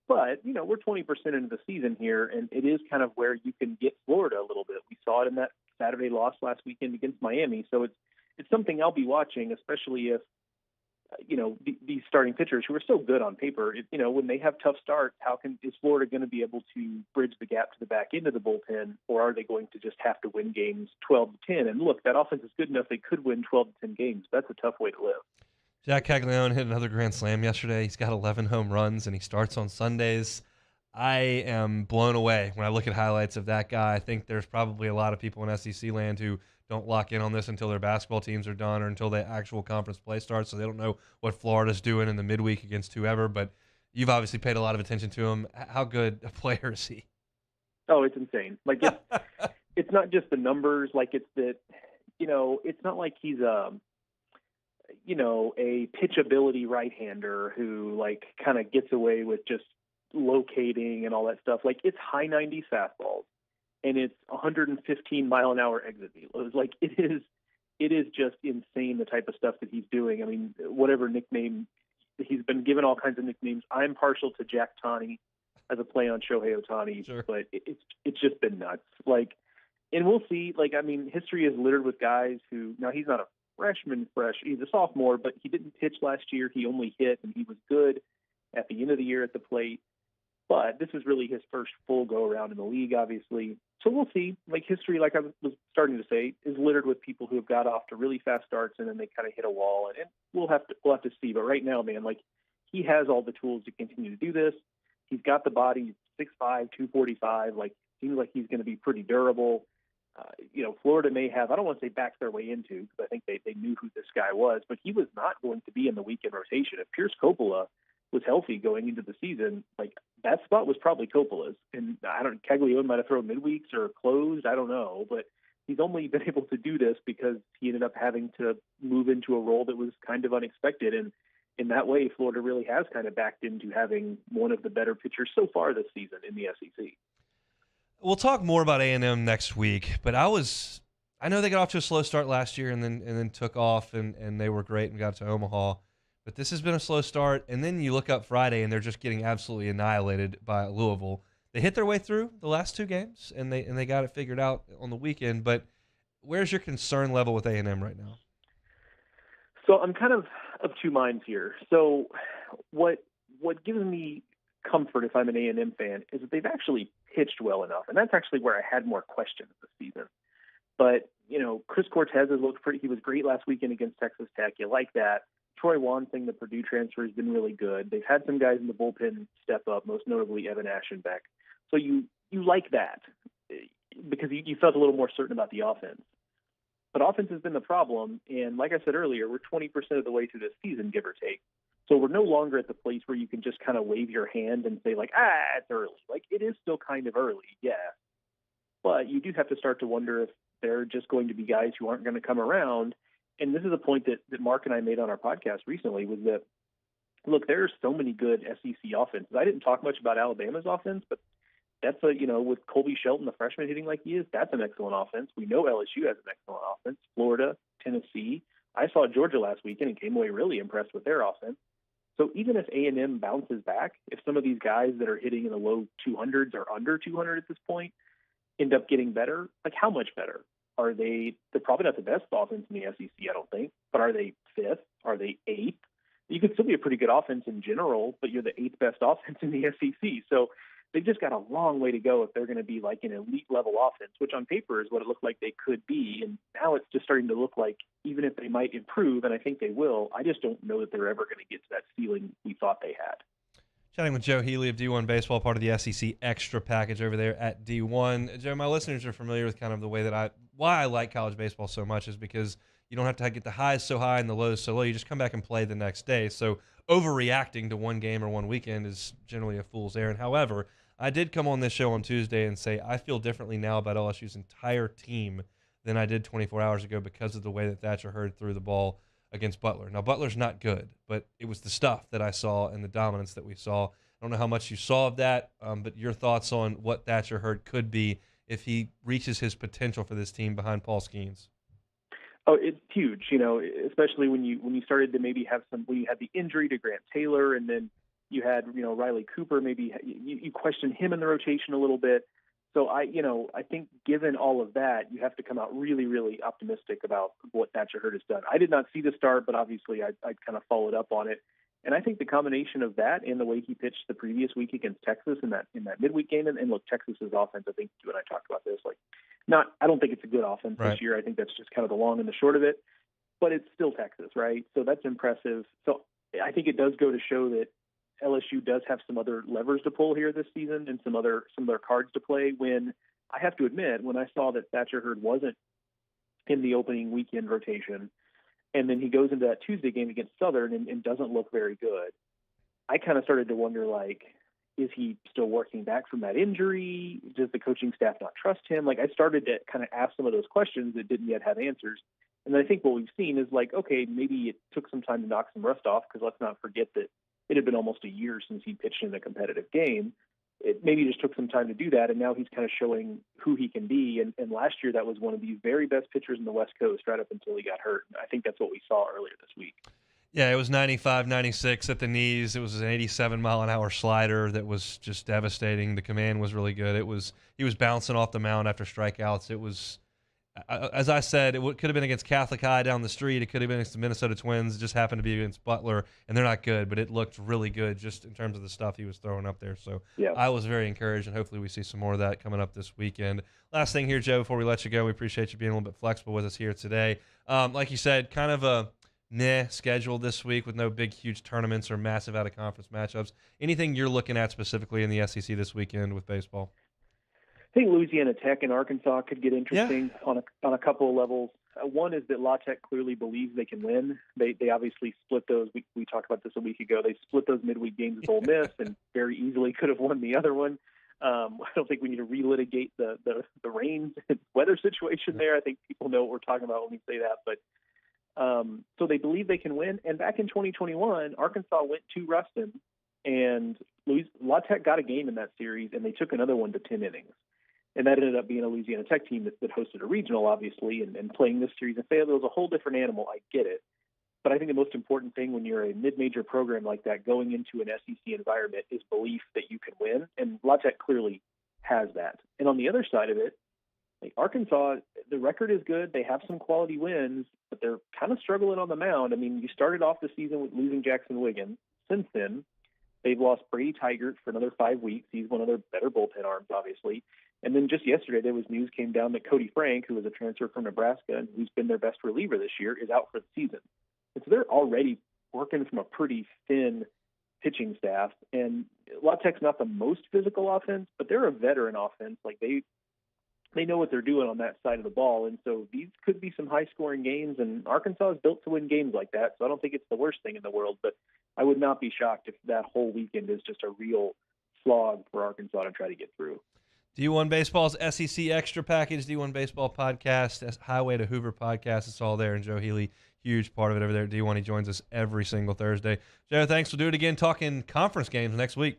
But, we're 20% into the season here, and it is kind of where you can get Florida a little bit. We saw it in that Saturday loss last weekend against Miami. So it's something I'll be watching, especially if, these starting pitchers who are so good on paper, when they have tough starts, is Florida going to be able to bridge the gap to the back end of the bullpen, or are they going to just have to win games 12-10? And look, that offense is good enough they could win 12-10 games. That's a tough way to live. Jack Caglione hit another grand slam yesterday. He's got 11 home runs, and he starts on Sundays. I am blown away when I look at highlights of that guy. I think there's probably a lot of people in SEC land who don't lock in on this until their basketball teams are done or until the actual conference play starts, so they don't know what Florida's doing in the midweek against whoever. But you've obviously paid a lot of attention to him. How good a player is he? Oh, it's insane. Like, it's not just the numbers. Like, it's that, it's not like he's a pitchability right-hander who, like, kind of gets away with just locating and all that stuff. Like, it's high 90s fastballs, and it's 115-mile-an-hour exit velos. Like, it is just insane, the type of stuff that he's doing. I mean, whatever nickname, he's been given all kinds of nicknames. I'm partial to Jack Tani as a play on Shohei Ohtani, sure. But it's just been nuts. Like, and we'll see. Like, I mean, history is littered with guys who, now he's not a freshman, he's a sophomore, but he didn't pitch last year. He only hit, and he was good at the end of the year at the plate. But this is really his first full go-around in the league, obviously. So we'll see. Like, history, like I was starting to say, is littered with people who have got off to really fast starts and then they kind of hit a wall. And we'll have to see. But right now, man, like, he has all the tools to continue to do this. He's got the body, 6'5", 245. Like, seems like he's going to be pretty durable. Florida may have, I don't want to say backed their way into, because I think they knew who this guy was, but he was not going to be in the weekend rotation. If Pierce Coppola was healthy going into the season, like, that spot was probably Coppola's. And Caglione might have thrown midweeks or closed, I don't know, but he's only been able to do this because he ended up having to move into a role that was kind of unexpected. And in that way, Florida really has kind of backed into having one of the better pitchers so far this season in the SEC. We'll talk more about A&M next week, but I know they got off to a slow start last year and then took off and they were great and got to Omaha. But this has been a slow start, and then you look up Friday and they're just getting absolutely annihilated by Louisville. They hit their way through the last two games and they got it figured out on the weekend. But where's your concern level with A&M right now? So I'm kind of two minds here. So what gives me comfort if I'm an A&M fan is that they've actually pitched well enough, and that's actually where I had more questions this season. But Chris Cortez has looked pretty. He was great last weekend against Texas Tech. You like that. Troy Wansing, the Purdue transfer, has been really good. They've had some guys in the bullpen step up, most notably Evan Aschenbeck. So you like that because you felt a little more certain about the offense. But offense has been the problem, and like I said earlier, we're 20% of the way through this season, give or take. So we're no longer at the place where you can just kind of wave your hand and say, like, it's early. Like, it is still kind of early, yeah. But you do have to start to wonder if they're just going to be guys who aren't going to come around. And this is a point that Mark and I made on our podcast recently, was that, look, there are so many good SEC offenses. I didn't talk much about Alabama's offense, but that's with Colby Shelton, the freshman, hitting like he is, that's an excellent offense. We know LSU has an excellent offense. Florida, Tennessee. I saw Georgia last weekend and came away really impressed with their offense. So even if A&M bounces back, if some of these guys that are hitting in the low 200s or under 200 at this point end up getting better, like, how much better? They're probably not the best offense in the SEC, I don't think, but are they fifth? Are they eighth? You could still be a pretty good offense in general, but you're the eighth best offense in the SEC. So they've just got a long way to go if they're going to be like an elite level offense, which on paper is what it looked like they could be. And now it's just starting to look like, even if they might improve, and I think they will, I just don't know that they're ever going to get to that ceiling we thought they had. Chatting with Joe Healy of D1 Baseball, part of the SEC Extra package over there at D1. Joe, my listeners are familiar with kind of the way that why I like college baseball so much is because you don't have to get the highs so high and the lows so low. You just come back and play the next day. So overreacting to one game or one weekend is generally a fool's errand. However, I did come on this show on Tuesday and say I feel differently now about LSU's entire team than I did 24 hours ago because of the way that Thatcher Hurd threw the ball against Butler. Now, Butler's not good, but it was the stuff that I saw and the dominance that we saw. I don't know how much you saw of that, but your thoughts on what Thatcher Hurd could be if he reaches his potential for this team behind Paul Skeens. Oh, it's huge, especially when you started to maybe have when you had the injury to Grant Taylor, and then you had, Riley Cooper, maybe you question him in the rotation a little bit. So I think given all of that, you have to come out really, really optimistic about what Thatcher Hurd has done. I did not see the start, but obviously I kind of followed up on it. And I think the combination of that and the way he pitched the previous week against Texas in that midweek game, and look, Texas's offense, I think you and I talked about this, I don't think it's a good offense this year. I think that's just kind of the long and the short of it, but it's still Texas, right? So that's impressive. So I think it does go to show that LSU does have some other levers to pull here this season and some other cards to play. When I have to admit, when I saw that Thatcher Hurd wasn't in the opening weekend rotation, and then he goes into that Tuesday game against Southern and doesn't look very good, I kind of started to wonder, is he still working back from that injury? Does the coaching staff not trust him? I started to kind of ask some of those questions that didn't yet have answers. And then I think what we've seen is okay, maybe it took some time to knock some rust off, because let's not forget that it had been almost a year since he pitched in a competitive game. It maybe just took some time to do that, and now he's kind of showing who he can be. And last year, that was one of the very best pitchers in the West Coast right up until he got hurt. And I think that's what we saw earlier this week. Yeah, it was 95, 96 at the knees. It was an 87-mile-an-hour slider that was just devastating. The command was really good. He was bouncing off the mound after strikeouts. as I said, it could have been against Catholic High down the street. It could have been against the Minnesota Twins. It just happened to be against Butler, and they're not good, but it looked really good just in terms of the stuff he was throwing up there. So I was very encouraged, and hopefully we see some more of that coming up this weekend. Last thing here, Joe, before we let you go, we appreciate you being a little bit flexible with us here today. Like you said, kind of a schedule this week with no big, huge tournaments or massive out-of-conference matchups. Anything you're looking at specifically in the SEC this weekend with baseball? I think Louisiana Tech and Arkansas could get interesting on a couple of levels. One is that La Tech clearly believes they can win. They obviously split those. We talked about this a week ago. They split those midweek games with Ole Miss and very easily could have won the other one. I don't think we need to relitigate the rain and weather situation there. I think people know what we're talking about when we say that. But so they believe they can win. And back in 2021, Arkansas went to Ruston, and La Tech got a game in that series, and they took another one to 10 innings. And that ended up being a Louisiana Tech team that hosted a regional, obviously, and playing this series. And Fayetteville was a whole different animal. I get it. But I think the most important thing when you're a mid-major program like that going into an SEC environment is belief that you can win. And La Tech clearly has that. And on the other side of it, like Arkansas, the record is good. They have some quality wins, but they're kind of struggling on the mound. I mean, you started off the season with losing Jackson Wiggins. Since then, they've lost Brady Tigert for another 5 weeks. He's one of their better bullpen arms, obviously. And then just yesterday, there was news came down that Cody Frank, who was a transfer from Nebraska and who's been their best reliever this year, is out for the season. And so they're already working from a pretty thin pitching staff. And La Tech's not the most physical offense, but they're a veteran offense. Like they know what they're doing on that side of the ball. And so these could be some high-scoring games, and Arkansas is built to win games like that. So I don't think it's the worst thing in the world, but I would not be shocked if that whole weekend is just a real slog for Arkansas to try to get through. D1 Baseball's SEC Extra Package, D1 Baseball Podcast, Highway to Hoover Podcast. It's all there, and Joe Healy, huge part of it over there at D1. He joins us every single Thursday. Joe, thanks. We'll do it again talking conference games next week.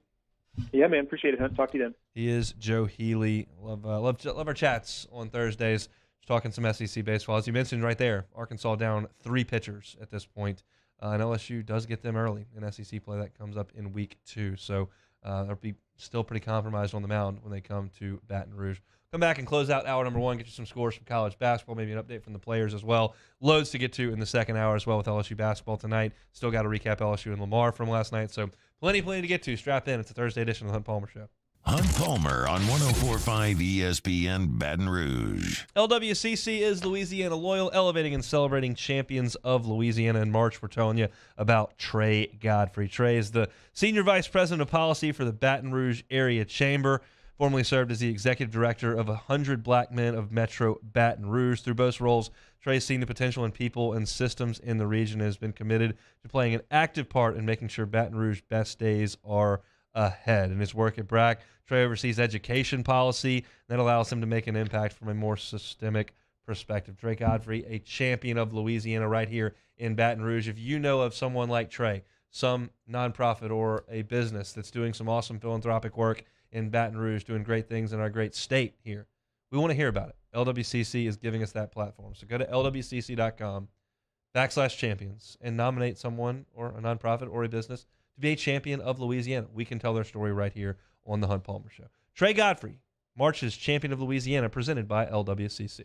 Yeah, man. Appreciate it. Talk to you then. He is Joe Healy. Love our chats on Thursdays. Just talking some SEC baseball. As you mentioned right there, Arkansas down 3 pitchers at this point. And LSU does get them early in SEC play. That comes up in week 2. So they'll be still pretty compromised on the mound when they come to Baton Rouge. Come back and close out hour number 1. Get you some scores from college basketball, maybe an update from the players as well. Loads to get to in the second hour as well with LSU basketball tonight. Still got to recap LSU and Lamar from last night. So plenty to get to. Strap in. It's a Thursday edition of the Hunt Palmer Show. Hunt Palmer on 104.5 ESPN Baton Rouge. LWCC is Louisiana Loyal, elevating and celebrating champions of Louisiana. In March, we're telling you about Trey Godfrey. Trey is the Senior Vice President of Policy for the Baton Rouge Area Chamber, formerly served as the Executive Director of 100 Black Men of Metro Baton Rouge. Through both roles, Trey's seen the potential in people and systems in the region and has been committed to playing an active part in making sure Baton Rouge's best days are ahead. In his work at BRAC, Trey oversees education policy that allows him to make an impact from a more systemic perspective. Trey Godfrey, a champion of Louisiana right here in Baton Rouge. If you know of someone like Trey, some nonprofit or a business that's doing some awesome philanthropic work in Baton Rouge, doing great things in our great state here, we want to hear about it. LWCC is giving us that platform. So go to lwcc.com/champions and nominate someone or a nonprofit or a business to be a champion of Louisiana. We can tell their story right here on the Hunt Palmer Show. Trey Godfrey, March's Champion of Louisiana, presented by LWCC.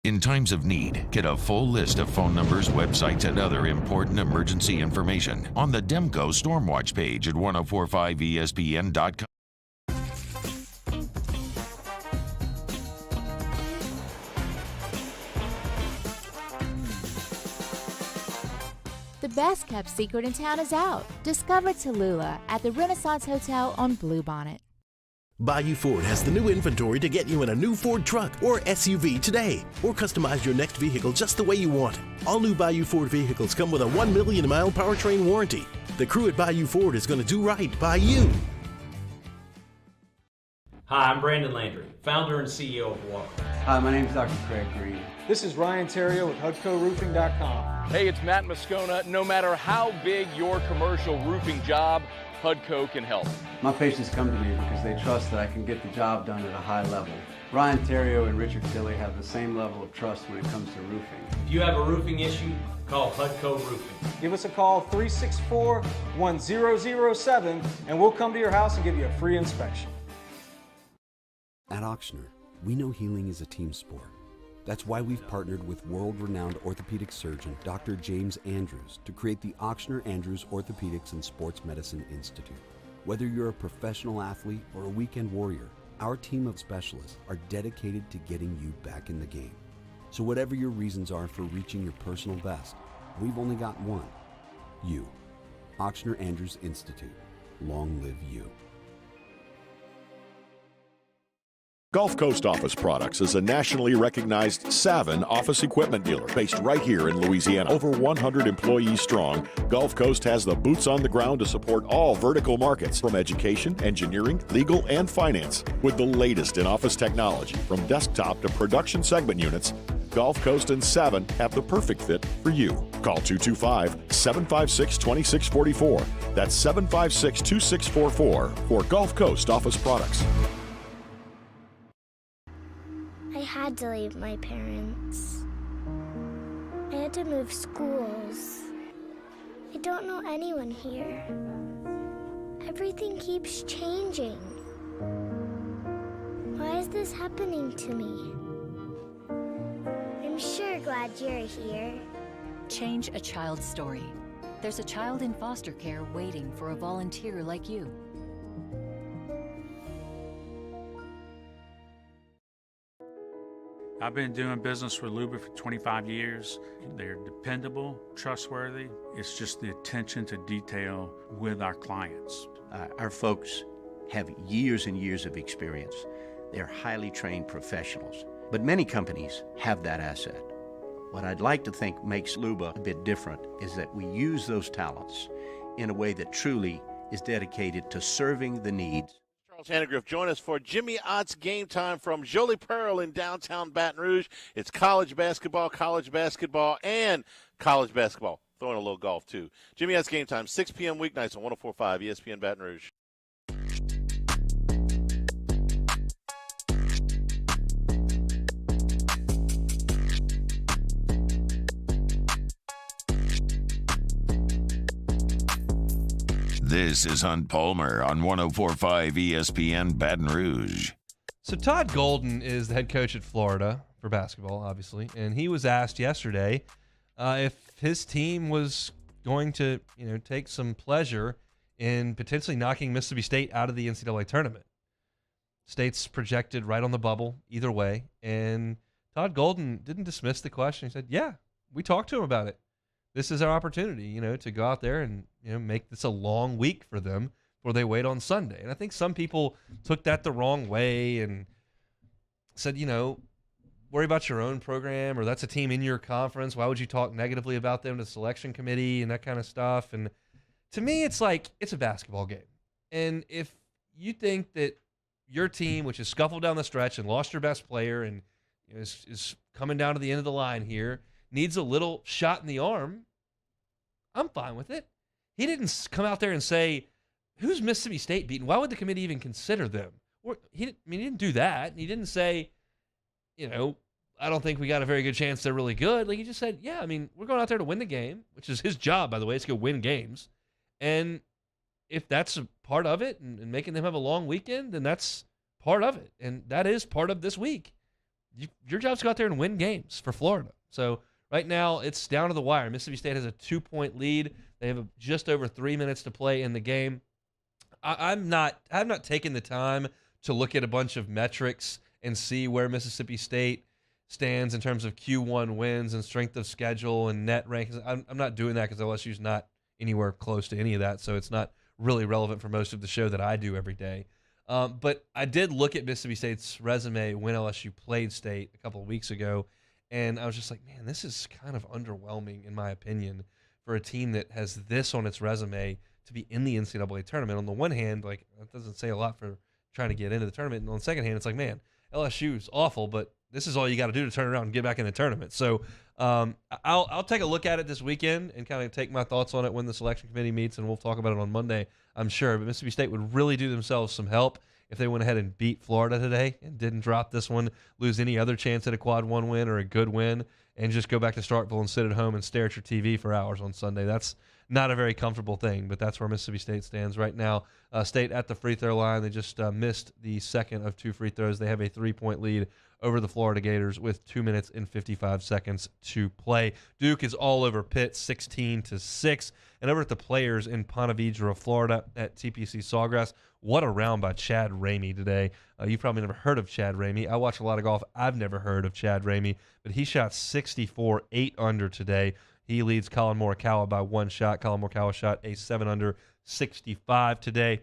In times of need, get a full list of phone numbers, websites, and other important emergency information on the Demco Stormwatch page at 1045ESPN.com. The best kept secret in town is out. Discover Tallulah at the Renaissance Hotel on Bluebonnet. Bayou Ford has the new inventory to get you in a new Ford truck or SUV today, or customize your next vehicle just the way you want it. All new Bayou Ford vehicles come with a 1 million mile powertrain warranty. The crew at Bayou Ford is going to do right by you. Hi, I'm Brandon Landry, founder and CEO of Walker. Hi, my name is Dr. Craig Green. This is Ryan Terrio with HUDCORoofing.com. Hey, it's Matt Moscona. No matter how big your commercial roofing job, HUDCO can help. My patients come to me because they trust that I can get the job done at a high level. Ryan Terrio and Richard Tilley have the same level of trust when it comes to roofing. If you have a roofing issue, call HUDCO Roofing. Give us a call, 364-1007, and we'll come to your house and give you a free inspection. At Auctioner, we know healing is a team sport. That's why we've partnered with world-renowned orthopedic surgeon Dr. James Andrews to create the Ochsner Andrews Orthopedics and Sports Medicine Institute. Whether you're a professional athlete or a weekend warrior, our team of specialists are dedicated to getting you back in the game. So whatever your reasons are for reaching your personal best, we've only got one: you. Ochsner Andrews Institute. Long live you. Gulf Coast Office Products is a nationally recognized Savin office equipment dealer based right here in Louisiana. Over 100 employees strong, Gulf Coast has the boots on the ground to support all vertical markets, from education, engineering, legal, and finance. With the latest in office technology, from desktop to production segment units, Gulf Coast and Savin have the perfect fit for you. Call 225-756-2644. That's 756-2644 for Gulf Coast Office Products. I had to leave my parents. I had to move schools. I don't know anyone here. Everything keeps changing. Why is this happening to me? I'm sure glad you're here. Change a child's story. There's a child in foster care waiting for a volunteer like you. I've been doing business with Luba for 25 years. They're dependable, trustworthy. It's just the attention to detail with our clients. Our folks have years and years of experience. They're highly trained professionals, but many companies have that asset. What I'd like to think makes Luba a bit different is that we use those talents in a way that truly is dedicated to serving the needs. Charles Hannegriff, join us for Jimmy Ott's Game Time from Jolie Pearl in downtown Baton Rouge. It's college basketball, and college basketball. Throwing a little golf, too. Jimmy Ott's Game Time, 6 p.m. weeknights on 104.5 ESPN Baton Rouge. This is Hunt Palmer on 104.5 ESPN Baton Rouge. So Todd Golden is the head coach at Florida for basketball, obviously, and he was asked yesterday if his team was going to, take some pleasure in potentially knocking Mississippi State out of the NCAA tournament. State's projected right on the bubble either way, and Todd Golden didn't dismiss the question. He said, "Yeah, we talked to him about it. This is our opportunity, to go out there and, make this a long week for them before they wait on Sunday." And I think some people took that the wrong way and said, worry about your own program, or that's a team in your conference. Why would you talk negatively about them to the selection committee and that kind of stuff? And to me, it's like, it's a basketball game. And if you think that your team, which has scuffled down the stretch and lost your best player and is coming down to the end of the line here, needs a little shot in the arm, I'm fine with it. He didn't come out there and say, who's Mississippi State beating? Why would the committee even consider them? He didn't do that. He didn't say, I don't think we got a very good chance they're really good. Like, he just said, yeah, we're going out there to win the game, which is his job, by the way, is to go win games. And if that's a part of it and making them have a long weekend, then that's part of it. And that is part of this week. Your job's to go out there and win games for Florida. So right now, it's down to the wire. Mississippi State has a 2-point lead. They have just over 3 minutes to play in the game. I've not taken the time to look at a bunch of metrics and see where Mississippi State stands in terms of Q1 wins and strength of schedule and net rankings. I'm not doing that because LSU's not anywhere close to any of that, so it's not really relevant for most of the show that I do every day. But I did look at Mississippi State's resume when LSU played State a couple of weeks ago, and I was just like, man, this is kind of underwhelming, in my opinion, for a team that has this on its resume to be in the NCAA tournament. On the one hand, like, that doesn't say a lot for trying to get into the tournament. And on the second hand, it's like, man, LSU is awful, but this is all you got to do to turn around and get back in the tournament. So I'll take a look at it this weekend and kind of take my thoughts on it when the selection committee meets, and we'll talk about it on Monday, I'm sure. But Mississippi State would really do themselves some help if they went ahead and beat Florida today and didn't drop this one, lose any other chance at a quad one win or a good win, and just go back to Starkville and sit at home and stare at your TV for hours on Sunday. That's not a very comfortable thing, but that's where Mississippi State stands right now. State at the free throw line. They just missed the second of 2 free throws. They have a 3-point lead over the Florida Gators with 2 minutes and 55 seconds to play. Duke is all over Pitt 16-6. And over at the Players in Ponte Vedra, Florida at TPC Sawgrass, what a round by Chad Ramey today. You've probably never heard of Chad Ramey. I watch a lot of golf. I've never heard of Chad Ramey, but he shot 64, 8 under today. He leads Colin Morikawa by one shot. Colin Morikawa shot a 7 under 65 today.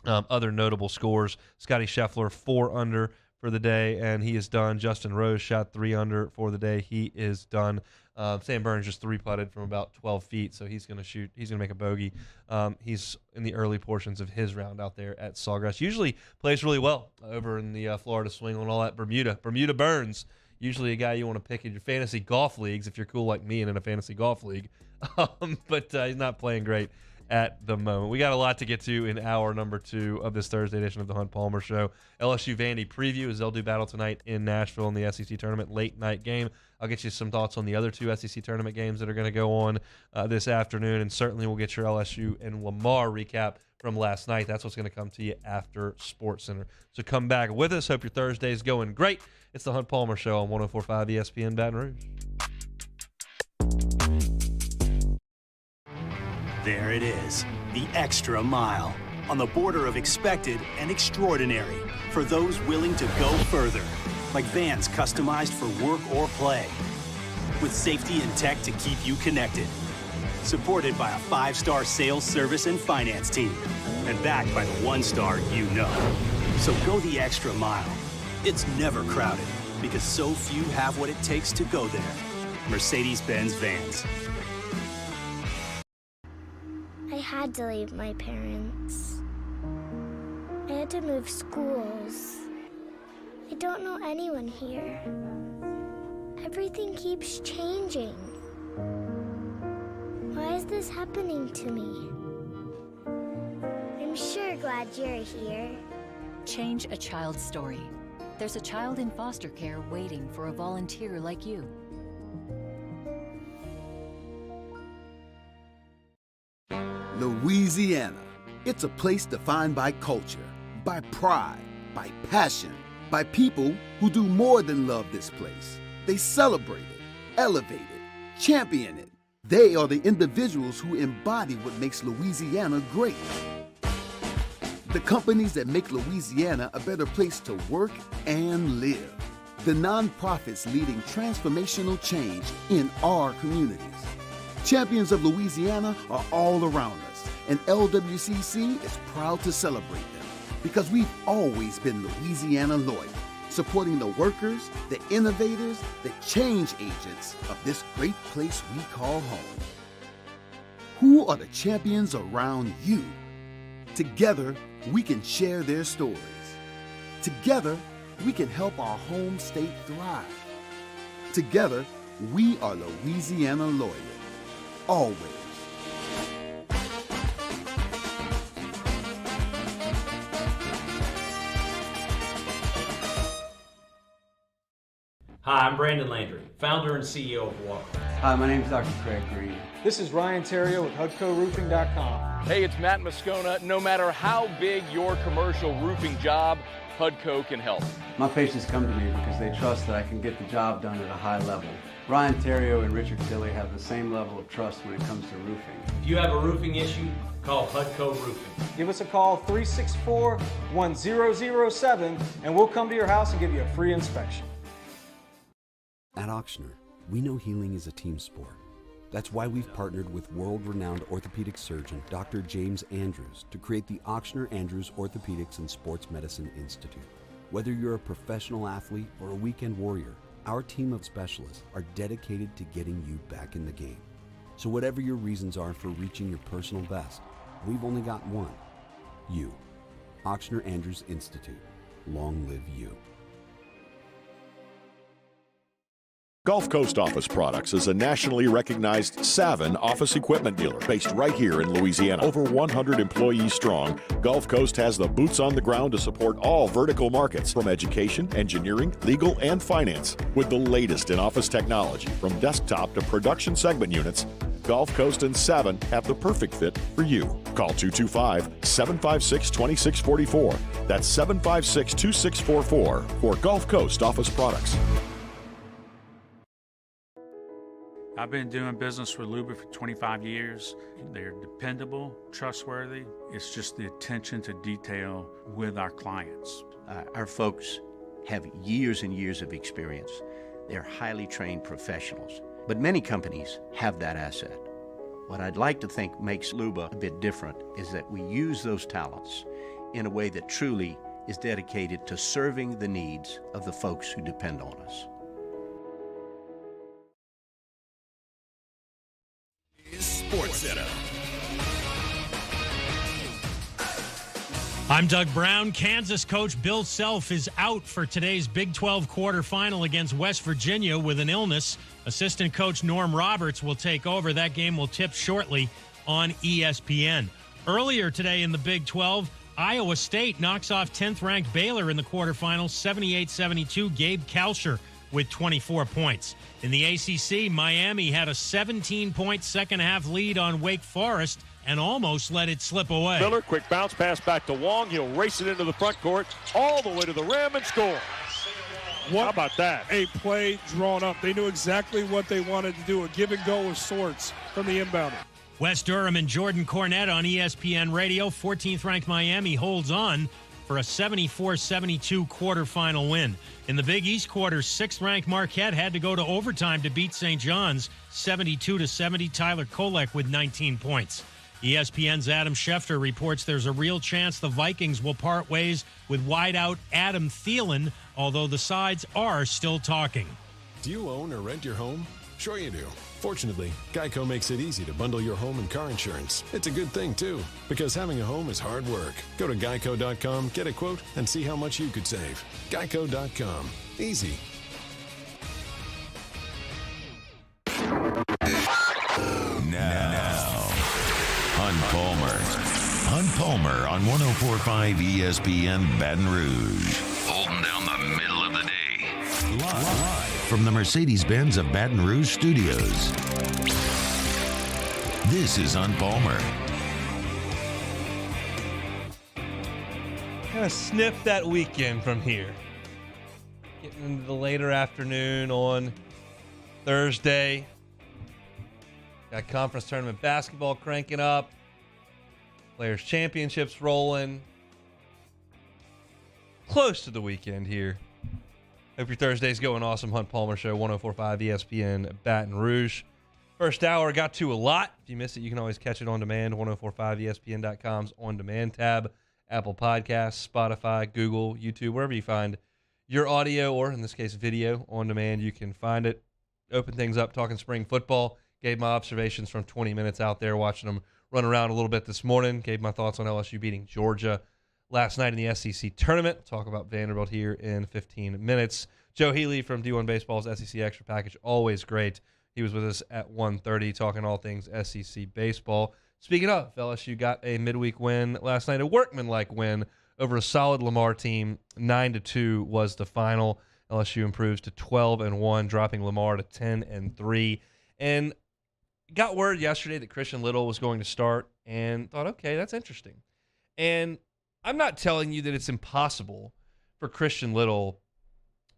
Other notable scores, Scotty Scheffler 4 under for the day, and he is done. Justin Rose shot 3 under for the day. He is done. Sam Burns just 3-putted from about 12 feet, so he's going to shoot. He's going to make a bogey. He's in the early portions of his round out there at Sawgrass. Usually plays really well over in the Florida swing on all that Bermuda. Bermuda Burns, usually a guy you want to pick in your fantasy golf leagues if you're cool like me and in a fantasy golf league. But he's not playing great at the moment. We got a lot to get to in hour number 2 of this Thursday edition of the Hunt Palmer Show. LSU Vandy preview as they'll do battle tonight in Nashville in the SEC tournament late night game. I'll get you some thoughts on the other 2 SEC tournament games that are going to go on this afternoon, and certainly we'll get your LSU and Lamar recap from last night. That's what's going to come to you after SportsCenter. So come back with us. Hope your Thursday is going great. It's the Hunt Palmer Show on 104.5 ESPN Baton Rouge. There it is, the extra mile, on the border of expected and extraordinary for those willing to go further, like vans customized for work or play, with safety and tech to keep you connected, supported by a 5-star sales, service, and finance team, and backed by the 1-star you know. So go the extra mile. It's never crowded, because so few have what it takes to go there. Mercedes-Benz Vans. I had to leave my parents. I had to move schools. I don't know anyone here. Everything keeps changing. Why is this happening to me? I'm sure glad you're here. Change a child's story. There's a child in foster care waiting for a volunteer like you. Louisiana. It's a place defined by culture, by pride, by passion, by people who do more than love this place. They celebrate it, elevate it, champion it. They are the individuals who embody what makes Louisiana great. The companies that make Louisiana a better place to work and live. The nonprofits leading transformational change in our communities. Champions of Louisiana are all around us, and LWCC is proud to celebrate them because we've always been Louisiana loyal, supporting the workers, the innovators, the change agents of this great place we call home. Who are the champions around you? Together, we can share their stories. Together, we can help our home state thrive. Together, we are Louisiana loyal. Always. Hi, I'm Brandon Landry, founder and CEO of Walk. Hi, my name is Dr. Craig Green. This is Ryan Terrio with HUDCORoofing.com. Hey, it's Matt Moscona. No matter how big your commercial roofing job, HUDCO can help. My patients come to me because they trust that I can get the job done at a high level. Ryan Terrio and Richard Tilley have the same level of trust when it comes to roofing. If you have a roofing issue, call HUDCO Roofing. Give us a call, 364-1007, and we'll come to your house and give you a free inspection. At Ochsner, we know healing is a team sport. That's why we've partnered with world-renowned orthopedic surgeon Dr. James Andrews to create the Ochsner Andrews Orthopedics and Sports Medicine Institute. Whether you're a professional athlete or a weekend warrior, our team of specialists are dedicated to getting you back in the game. So whatever your reasons are for reaching your personal best, we've only got one. You. Ochsner Andrews Institute. Long live you. Gulf Coast Office Products is a nationally recognized Savin office equipment dealer based right here in Louisiana. Over 100 employees strong, Gulf Coast has the boots on the ground to support all vertical markets, from education, engineering, legal, and finance. With the latest in office technology, from desktop to production segment units, Gulf Coast and 7 have the perfect fit for you. Call 225-756-2644. That's 756-2644 for Gulf Coast Office Products. I've been doing business with Luba for 25 years. They're dependable, trustworthy. It's just the attention to detail with our clients. Our folks have years and years of experience. They're highly trained professionals. But many companies have that asset. What I'd like to think makes Luba a bit different is that we use those talents in a way that truly is dedicated to serving the needs of the folks who depend on us. Sports Center. I'm Doug Brown. Kansas coach Bill Self is out for today's Big 12 quarterfinal against West Virginia with an illness. Assistant coach Norm Roberts will take over. That game will tip shortly on ESPN. Earlier today in the Big 12, Iowa State knocks off 10th-ranked Baylor in the quarterfinals, 78-72. Gabe Kalsher with 24 points. In the ACC, Miami had a 17-point second-half lead on Wake Forest and almost let it slip away. Miller, quick bounce pass back to Wong. He'll race it into the front court, all the way to the rim and score. How about that? A play drawn up. They knew exactly what they wanted to do, a give and go of sorts from the inbounder. West Durham and Jordan Cornette on ESPN Radio. 14th-ranked Miami holds on for a 74-72 quarterfinal win. In the Big East quarters, 6th-ranked Marquette had to go to overtime to beat St. John's 72-70. Tyler Kolek with 19 points. ESPN's Adam Schefter reports there's a real chance the Vikings will part ways with wideout Adam Thielen, although the sides are still talking. Do you own or rent your home? Sure you do. Fortunately, Geico makes it easy to bundle your home and car insurance. It's a good thing, too, because having a home is hard work. Go to geico.com, get a quote, and see how much you could save. Geico.com. Easy. Now, Hunt Palmer. Hunt Palmer on 104.5 ESPN Baton Rouge. Holding down the middle of the day. Live from the Mercedes-Benz of Baton Rouge studios. This is Hunt Palmer. Kind of sniff that weekend from here. Getting into the later afternoon on Thursday. Got conference tournament basketball cranking up. Players' championships rolling. Close to the weekend here. Hope your Thursday's going awesome. Hunt Palmer Show, 104.5 ESPN Baton Rouge. First hour got to a lot. If you missed it, you can always catch it on demand. 1045ESPN.com's on-demand tab. Apple Podcasts, Spotify, Google, YouTube, wherever you find your audio, or in this case, video on demand, you can find it. Open things up, talking spring football. Gave my observations from 20 minutes out there, watching them run around a little bit this morning. Gave my thoughts on LSU beating Georgia last night in the SEC tournament. Talk about Vanderbilt here in 15 minutes. Joe Healy from D1 Baseball's SEC Extra Package, always great. He was with us at 1:30 talking all things SEC baseball. Speaking of, LSU got a midweek win last night, a workmanlike win over a solid Lamar team. 9-2 was the final. LSU improves to 12-1, dropping Lamar to 10-3. And got word yesterday that Christian Little was going to start, and thought, okay, that's interesting. And I'm not telling you that it's impossible for Christian Little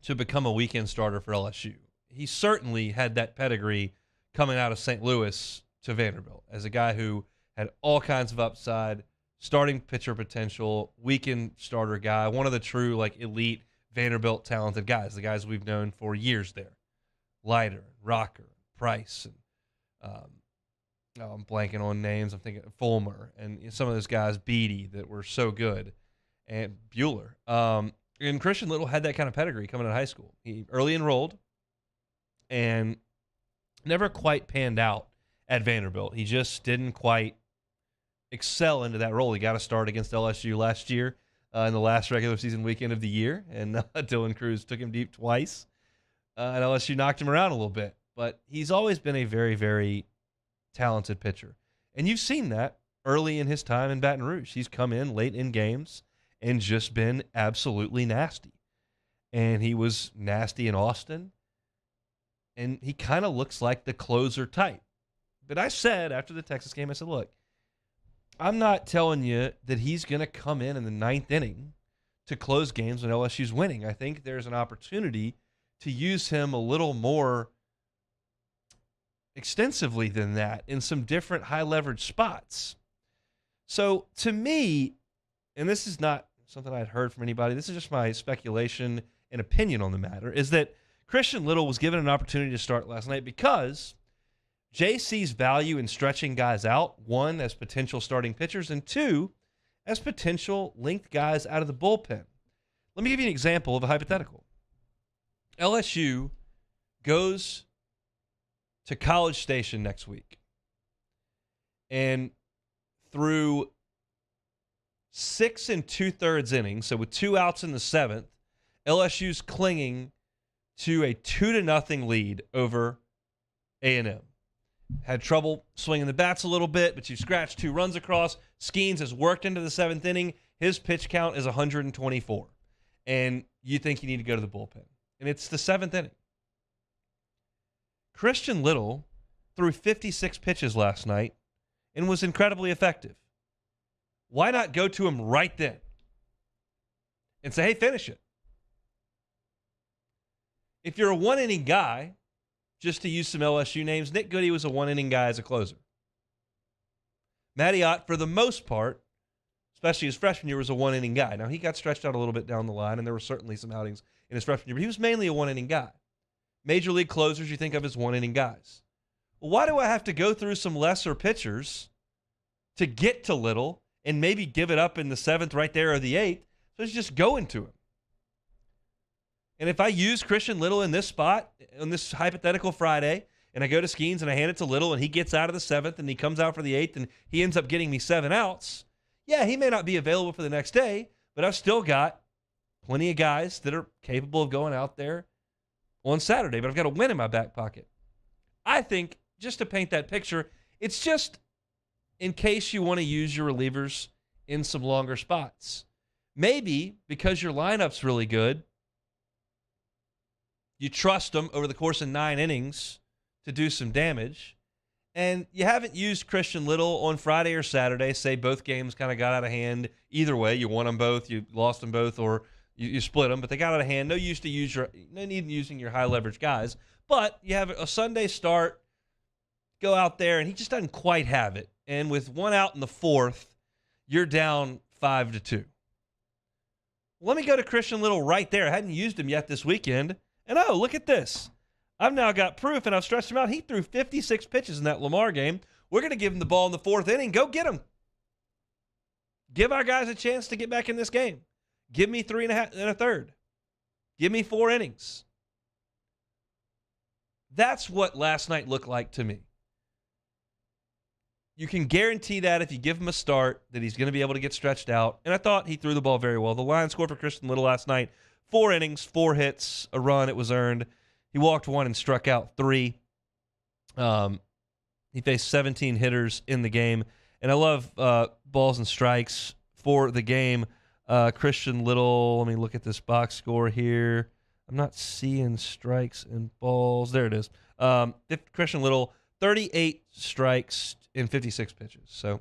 to become a weekend starter for LSU. He certainly had that pedigree coming out of St. Louis to Vanderbilt as a guy who had all kinds of upside, starting pitcher potential, weekend starter guy, one of the true elite Vanderbilt talented guys, the guys we've known for years there. Leiter, Rocker, Price, and I'm blanking on names. I'm thinking Fulmer and some of those guys, Beatty, that were so good, and Bueller. And Christian Little had that kind of pedigree coming out of high school. He early enrolled and never quite panned out at Vanderbilt. He just didn't quite excel into that role. He got a start against LSU last year in the last regular season weekend of the year, and Dylan Cruz took him deep twice, and LSU knocked him around a little bit. But he's always been a very, very talented pitcher. And you've seen that early in his time in Baton Rouge. He's come in late in games and just been absolutely nasty. And he was nasty in Austin. And he kind of looks like the closer type. But I said after the Texas game, I said, look, I'm not telling you that he's going to come in the ninth inning to close games when LSU's winning. I think there's an opportunity to use him a little more extensively than that in some different high-leverage spots. So to me, and this is not something I'd heard from anybody, this is just my speculation and opinion on the matter, is that Christian Little was given an opportunity to start last night because Jay sees value in stretching guys out, one, as potential starting pitchers, and two, as potential linked guys out of the bullpen. Let me give you an example of a hypothetical. LSU goes to College Station next week, and through 6 2/3 innings, so with 2 outs in the 7th, LSU's clinging to a 2-0 lead over A&M. Had trouble swinging the bats a little bit, but you scratched 2 runs across. Skeens has worked into the 7th inning. His pitch count is 124. And you think you need to go to the bullpen. And it's the 7th inning. Christian Little threw 56 pitches last night and was incredibly effective. Why not go to him right then and say, hey, finish it? If you're a one-inning guy, just to use some LSU names, Nick Goody was a one-inning guy as a closer. Matty Ott, for the most part, especially his freshman year, was a one-inning guy. Now, he got stretched out a little bit down the line, and there were certainly some outings in his freshman year, but he was mainly a one-inning guy. Major league closers you think of as one-inning guys. Well, why do I have to go through some lesser pitchers to get to Little and maybe give it up in the 7th right there or the 8th? So it's just going to him. And if I use Christian Little in this spot, on this hypothetical Friday, and I go to Skeens and I hand it to Little and he gets out of the 7th and he comes out for the 8th and he ends up getting me 7 outs, yeah, he may not be available for the next day, but I've still got plenty of guys that are capable of going out there on Saturday, but I've got a win in my back pocket. I think, just to paint that picture, it's just in case you want to use your relievers in some longer spots. Maybe because your lineup's really good, you trust them over the course of 9 innings to do some damage, and you haven't used Christian Little on Friday or Saturday. Say both games kind of got out of hand. Either way, you won them both, you lost them both, or you split them, but they got out of hand. No need in using your high-leverage guys. But you have a Sunday start, go out there, and he just doesn't quite have it. And with 1 out in the 4th, you're down 5-2. Let me go to Christian Little right there. I hadn't used him yet this weekend. And oh, look at this. I've now got proof, and I've stretched him out. He threw 56 pitches in that Lamar game. We're going to give him the ball in the 4th inning. Go get him. Give our guys a chance to get back in this game. Give me 3 1/3. Give me 4 innings. That's what last night looked like to me. You can guarantee that if you give him a start, that he's going to be able to get stretched out. And I thought he threw the ball very well. The line score for Christian Little last night, 4 innings, 4 hits, a run. It was earned. He walked 1 and struck out 3. He faced 17 hitters in the game. And I love balls and strikes for the game. Christian Little, let me look at this box score here. I'm not seeing strikes and balls. There it is. Christian Little, 38 strikes in 56 pitches. So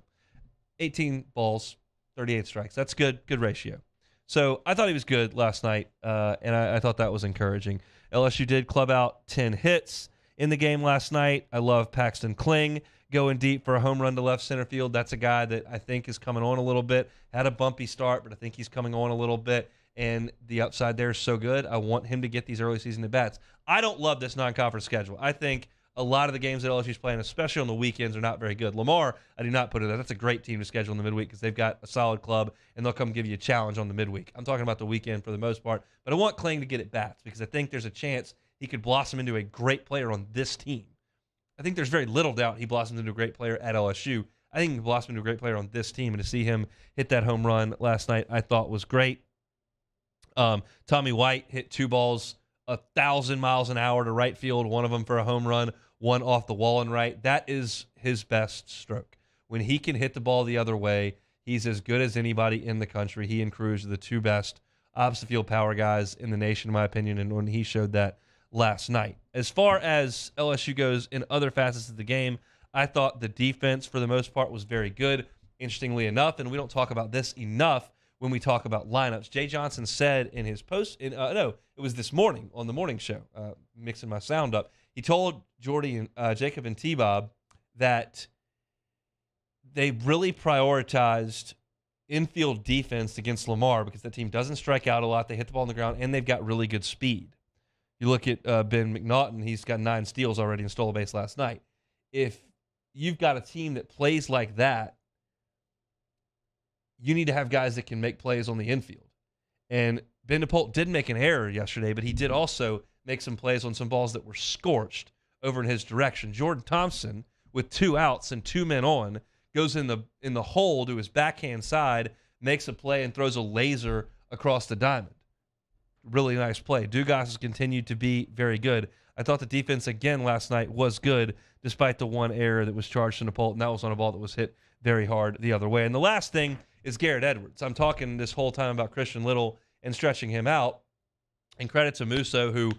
18 balls, 38 strikes. That's good ratio. So I thought he was good last night, and I thought that was encouraging. LSU did club out 10 hits in the game last night. I love Paxton Kling going deep for a home run to left center field. That's a guy that I think is coming on a little bit. Had a bumpy start, but I think he's coming on a little bit, and the upside there is so good. I want him to get these early season at-bats. I don't love this non-conference schedule. I think a lot of the games that LSU's playing, especially on the weekends, are not very good. Lamar, I do not put it there. That's a great team to schedule in the midweek because they've got a solid club, and they'll come give you a challenge on the midweek. I'm talking about the weekend for the most part, but I want Kling to get at bats because I think there's a chance he could blossom into a great player on this team. I think there's very little doubt he blossoms into a great player at LSU. I think he blossomed into a great player on this team, and to see him hit that home run last night I thought was great. Tommy White hit 2 balls 1,000 miles an hour to right field, one of them for a home run, one off the wall and right. That is his best stroke. When he can hit the ball the other way, he's as good as anybody in the country. He and Cruz are the 2 best opposite field power guys in the nation, in my opinion, and when he showed that last night. As far as LSU goes in other facets of the game, I thought the defense, for the most part, was very good. Interestingly enough, and we don't talk about this enough when we talk about lineups, Jay Johnson said in his post, it was this morning on the morning show, mixing my sound up. He told Jordy and Jacob and T-Bob that they really prioritized infield defense against Lamar because that team doesn't strike out a lot. They hit the ball on the ground, and they've got really good speed. You look at Ben McNaughton, he's got 9 steals already and stole a base last night. If you've got a team that plays like that, you need to have guys that can make plays on the infield. And Ben DePault did make an error yesterday, but he did also make some plays on some balls that were scorched over in his direction. Jordan Thompson, with 2 outs and 2 men on, goes in the hole to his backhand side, makes a play, and throws a laser across the diamond. Really nice play. Dugas has continued to be very good. I thought the defense again last night was good, despite the 1 error that was charged to DePault, and that was on a ball that was hit very hard the other way. And the last thing is Garrett Edwards. I'm talking this whole time about Christian Little and stretching him out. And credit to Musso, who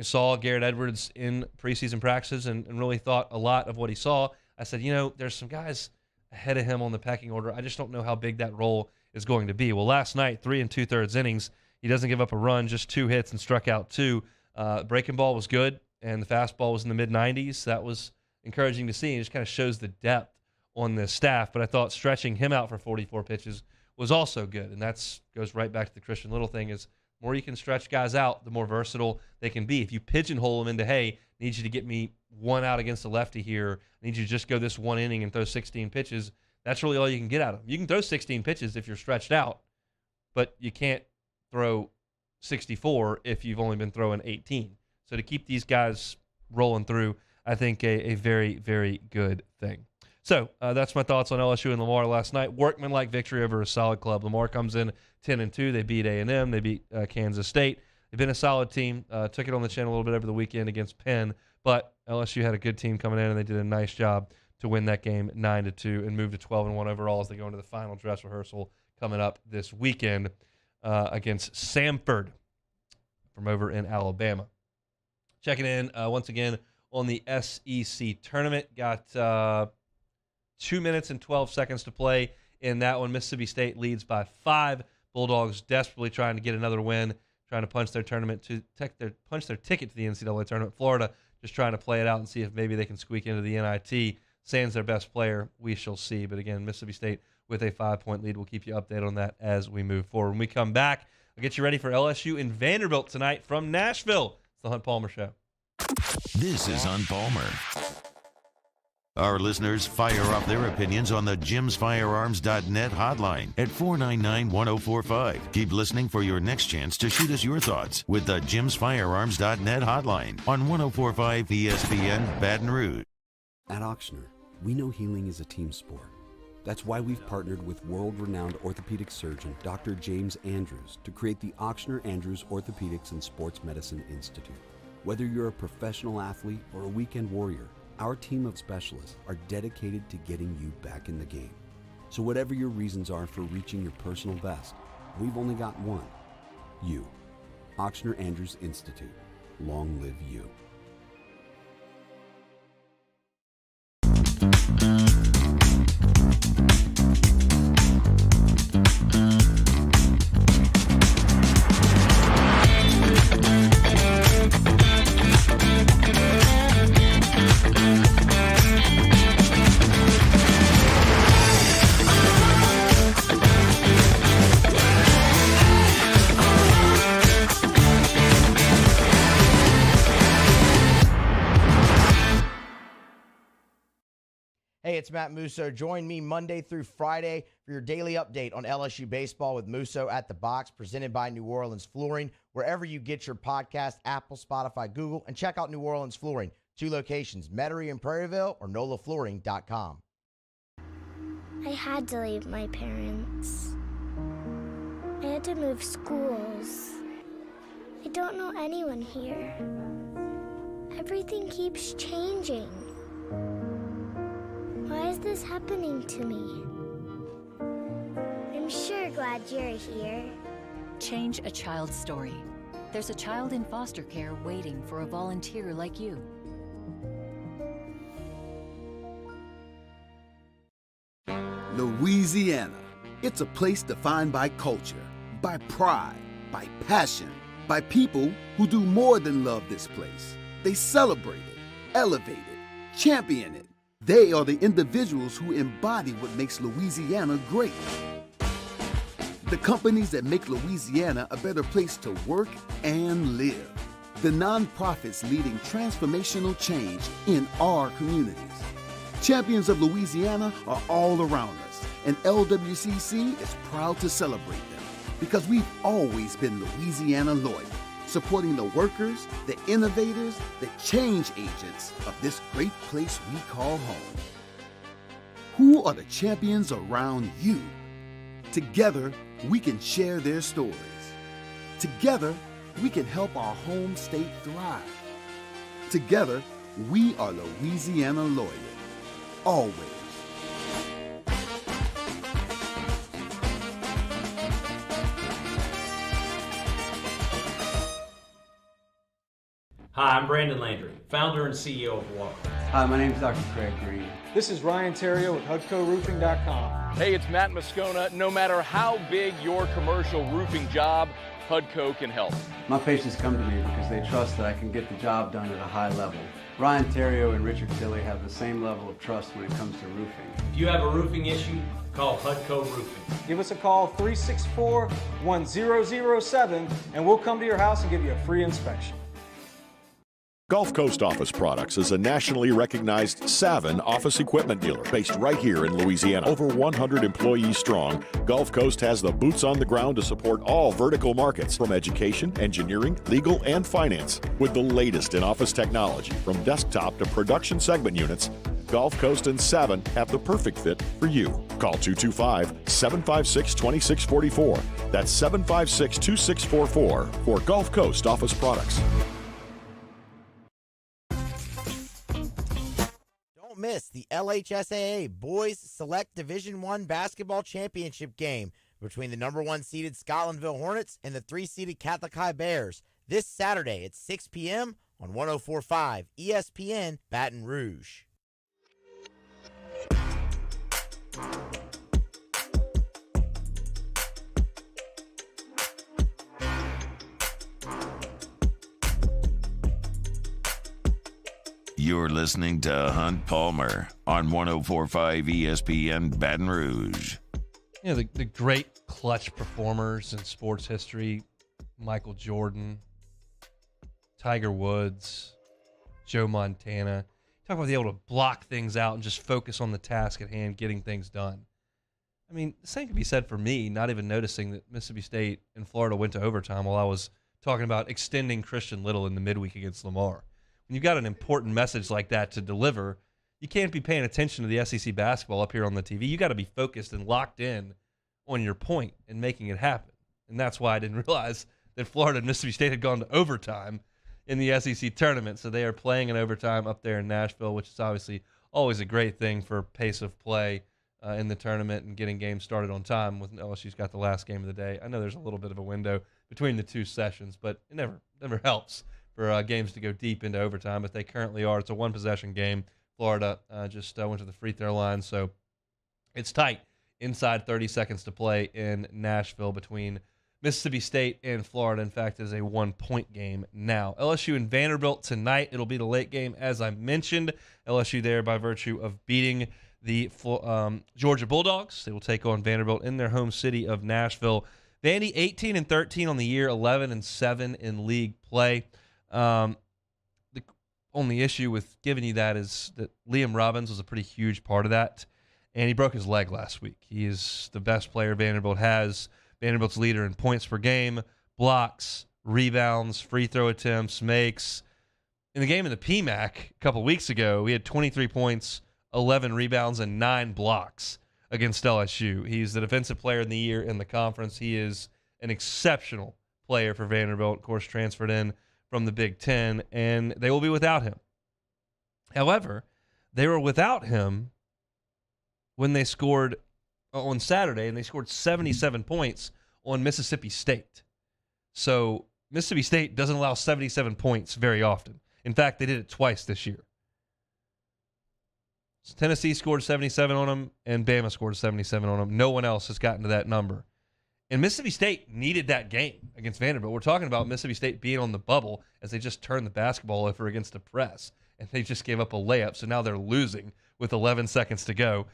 saw Garrett Edwards in preseason practices and really thought a lot of what he saw. I said, there's some guys ahead of him on the pecking order. I just don't know how big that role is going to be. Well, last night, 3 2/3 innings, he doesn't give up a run, just 2 hits and struck out 2. Breaking ball was good, and the fastball was in the mid-90s. That was encouraging to see. It just kind of shows the depth on this staff, but I thought stretching him out for 44 pitches was also good, and that goes right back to the Christian Little thing. Is the more you can stretch guys out, the more versatile they can be. If you pigeonhole them into, hey, I need you to get me 1 out against the lefty here, I need you to just go this 1 inning and throw 16 pitches, that's really all you can get out of them. You can throw 16 pitches if you're stretched out, but you can't throw 64 if you've only been throwing 18. So to keep these guys rolling through, I think a very, very good thing. So that's my thoughts on LSU and Lamar last night. Workman-like victory over a solid club. Lamar comes in 10-2. They beat A&M. They beat Kansas State. They've been a solid team. Took it on the chin a little bit over the weekend against Penn, but LSU had a good team coming in, and they did a nice job to win that game 9-2 and move to 12-1 overall as they go into the final dress rehearsal coming up this weekend against Samford from over in Alabama. Checking in once again on the SEC tournament. Got 2 minutes and 12 seconds to play in that one. Mississippi State leads by 5. Bulldogs desperately trying to get another win, trying to punch their ticket to the NCAA tournament. Florida just trying to play it out and see if maybe they can squeak into the NIT. Sans their best player, we shall see. But again, Mississippi State with a 5-point lead. We'll keep you updated on that as we move forward. When we come back, I'll get you ready for LSU and Vanderbilt tonight from Nashville. It's the Hunt Palmer Show. This is Hunt Palmer. Our listeners fire off their opinions on the jimsfirearms.net hotline at 499-1045. Keep listening for your next chance to shoot us your thoughts with the jimsfirearms.net hotline on 1045 ESPN Baton Rouge. At Auctioner, we know healing is a team sport. That's why we've partnered with world-renowned orthopedic surgeon Dr. James Andrews to create the Auctioner Andrews Orthopedics and Sports Medicine Institute. Whether you're a professional athlete or a weekend warrior, our team of specialists are dedicated to getting you back in the game. So whatever your reasons are for reaching your personal best, we've only got one. You. Auctioner Andrews Institute. Long live you. Hey, it's Matt Musso. Join me Monday through Friday for your daily update on LSU baseball with Musso at the Box, presented by New Orleans Flooring, wherever you get your podcast, Apple, Spotify, Google, and check out New Orleans Flooring. 2 locations, Metairie and Prairieville, or NOLAFlooring.com. I had to leave my parents. I had to move schools. I don't know anyone here. Everything keeps changing. Why is this happening to me? I'm sure glad you're here. Change a child's story. There's a child in foster care waiting for a volunteer like you. Louisiana. It's a place defined by culture, by pride, by passion, by people who do more than love this place. They celebrate it, elevate it, champion it. They are the individuals who embody what makes Louisiana great. The companies that make Louisiana a better place to work and live. The nonprofits leading transformational change in our communities. Champions of Louisiana are all around us, and LWCC is proud to celebrate them because we've always been Louisiana loyal, supporting the workers, the innovators, the change agents of this great place we call home. Who are the champions around you? Together, we can share their stories. Together, we can help our home state thrive. Together, we are Louisiana loyal. Always. Hi, I'm Brandon Landry, founder and CEO of Water. Hi, my name is Dr. Craig Green. This is Ryan Terrio with HUDCORoofing.com. Hey, it's Matt Moscona. No matter how big your commercial roofing job, HUDCO can help. My patients come to me because they trust that I can get the job done at a high level. Ryan Terrio and Richard Tilley have the same level of trust when it comes to roofing. If you have a roofing issue, call HUDCO Roofing. Give us a call, 364-1007, and we'll come to your house and give you a free inspection. Gulf Coast Office Products is a nationally recognized Savin office equipment dealer based right here in Louisiana. Over 100 employees strong, Gulf Coast has the boots on the ground to support all vertical markets from education, engineering, legal, and finance. With the latest in office technology from desktop to production segment units, Gulf Coast and Savin have the perfect fit for you. Call 225-756-2644. That's 756-2644 for Gulf Coast Office Products. Miss the LHSAA Boys Select Division I Basketball Championship game between the number 1 seeded Scotlandville Hornets and the 3 seeded Catholic High Bears this Saturday at 6 p.m. on 104.5 ESPN Baton Rouge. You're listening to Hunt Palmer on 104.5 ESPN Baton Rouge. You know, the great clutch performers in sports history, Michael Jordan, Tiger Woods, Joe Montana. Talk about being able to block things out and just focus on the task at hand, getting things done. I mean, the same could be said for me, not even noticing that Mississippi State and Florida went to overtime while I was talking about extending Christian Little in the midweek against Lamar. When you've got an important message like that to deliver, you can't be paying attention to the SEC basketball up here on the TV. You got to be focused and locked in on your point and making it happen. And that's why I didn't realize that Florida and Mississippi State had gone to overtime in the SEC tournament. So they are playing in overtime up there in Nashville, which is obviously always a great thing for pace of play in the tournament and getting games started on time. With LSU's got the last game of the day. I know there's a little bit of a window between the two sessions, but it never helps for games to go deep into overtime, but they currently are. It's a one-possession game. Florida just went to the free throw line, so it's tight inside 30 seconds to play in Nashville between Mississippi State and Florida. In fact, it is a one-point game now. LSU and Vanderbilt tonight. It'll be the late game, as I mentioned. LSU there by virtue of beating the Georgia Bulldogs. They will take on Vanderbilt in their home city of Nashville. Vandy 18-13 on the year, 11-7 in league play. The only issue with giving you that is that Liam Robbins was a pretty huge part of that, and he broke his leg last week. He is the best player Vanderbilt has. Vanderbilt's leader in points per game, blocks, rebounds, free throw attempts, makes. In the game in the PMAC a couple weeks ago, he had 23 points, 11 rebounds, and 9 blocks against LSU. He's the defensive player of the year in the conference. He is an exceptional player for Vanderbilt, of course, transferred in from the Big Ten, and they will be without him. However, they were without him when they scored on Saturday, and they scored 77 points on Mississippi State. So Mississippi State doesn't allow 77 points very often. In fact, they did it twice this year. Tennessee scored 77 on them, and Bama scored 77 on them. No one else has gotten to that number. And Mississippi State needed that game against Vanderbilt. We're talking about Mississippi State being on the bubble as they just turned the basketball over against the press, and they just gave up a layup, so now they're losing with 11 seconds to go.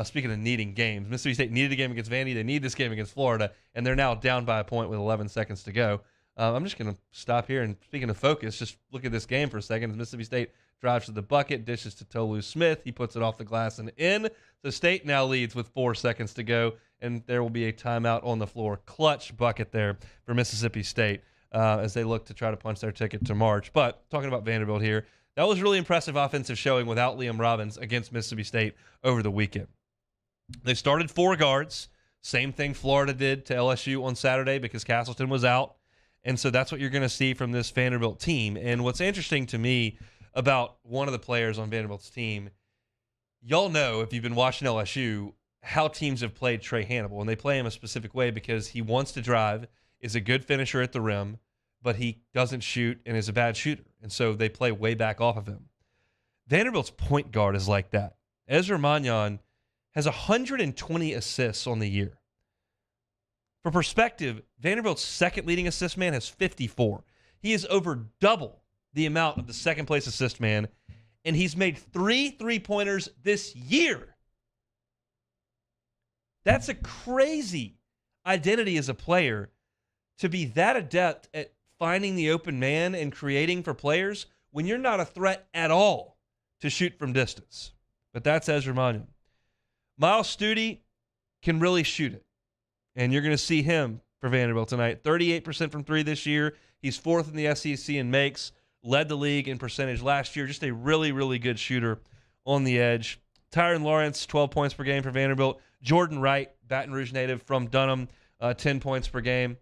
Speaking of needing games, Mississippi State needed a game against Vandy. They need this game against Florida, and they're now down by a point with 11 seconds to go. I'm just going to stop here, and speaking of focus, just look at this game for a second. As Mississippi State drives to the bucket, dishes to Tolu Smith. He puts it off the glass and in. So State now leads with 4 seconds to go, and there will be a timeout on the floor. Clutch bucket there for Mississippi State as they look to try to punch their ticket to March. But talking about Vanderbilt here, that was really impressive offensive showing without Liam Robbins against Mississippi State over the weekend. They started 4 guards. Same thing Florida did to LSU on Saturday because Castleton was out. And so that's what you're going to see from this Vanderbilt team. And what's interesting to me about one of the players on Vanderbilt's team, y'all know if you've been watching LSU how teams have played Trey Hannibal. And they play him a specific way because he wants to drive, is a good finisher at the rim, but he doesn't shoot and is a bad shooter. And so they play way back off of him. Vanderbilt's point guard is like that. Ezra Mannion has 120 assists on the year. For perspective, Vanderbilt's second leading assist man has 54. He is over double the amount of the second place assist man, and he's made 3 3-pointers this year. That's a crazy identity as a player to be that adept at finding the open man and creating for players when you're not a threat at all to shoot from distance. But that's Ezra Mannion. Miles Studi can really shoot it. And you're going to see him for Vanderbilt tonight. 38% from 3 this year. He's 4th in the SEC in makes. Led the league in percentage last year. Just a really, really good shooter on the edge. Tyron Lawrence, 12 points per game for Vanderbilt. Jordan Wright, Baton Rouge native from Dunham, 10 points per game.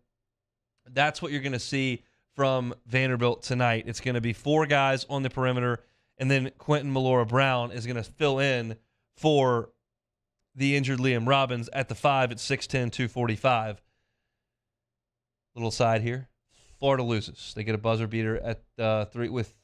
That's what you're going to see from Vanderbilt tonight. It's going to be 4 guys on the perimeter, and then Quentin Malora-Brown is going to fill in for the injured Liam Robbins at the 5 at 6'10", 245. Little side here. Florida loses. They get a buzzer beater at 3 with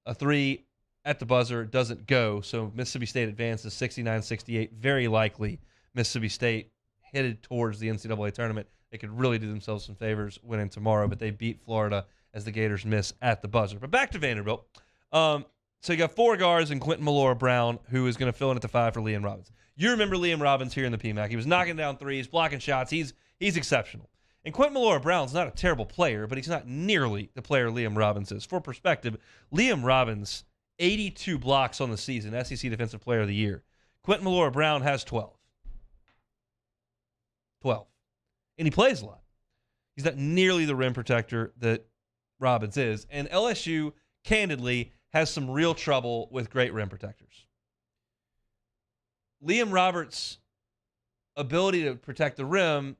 a 3 at the buzzer. It doesn't go, so Mississippi State advances 69-68. Very likely Mississippi State headed towards the NCAA tournament. They could really do themselves some favors winning tomorrow, but they beat Florida as the Gators miss at the buzzer. But back to Vanderbilt. So you got 4 guards and Quentin Malora-Brown, who is going to fill in at the 5 for Liam Robbins. You remember Liam Robbins here in the PMAC. He was knocking down threes, blocking shots. He's exceptional. And Quentin Malora-Brown's not a terrible player, but he's not nearly the player Liam Robbins is. For perspective, Liam Robbins, 82 blocks on the season, SEC Defensive Player of the Year. Quentin Malora-Brown has 12. 12. And he plays a lot. He's not nearly the rim protector that Robbins is. And LSU, candidly, has some real trouble with great rim protectors. Liam Roberts' ability to protect the rim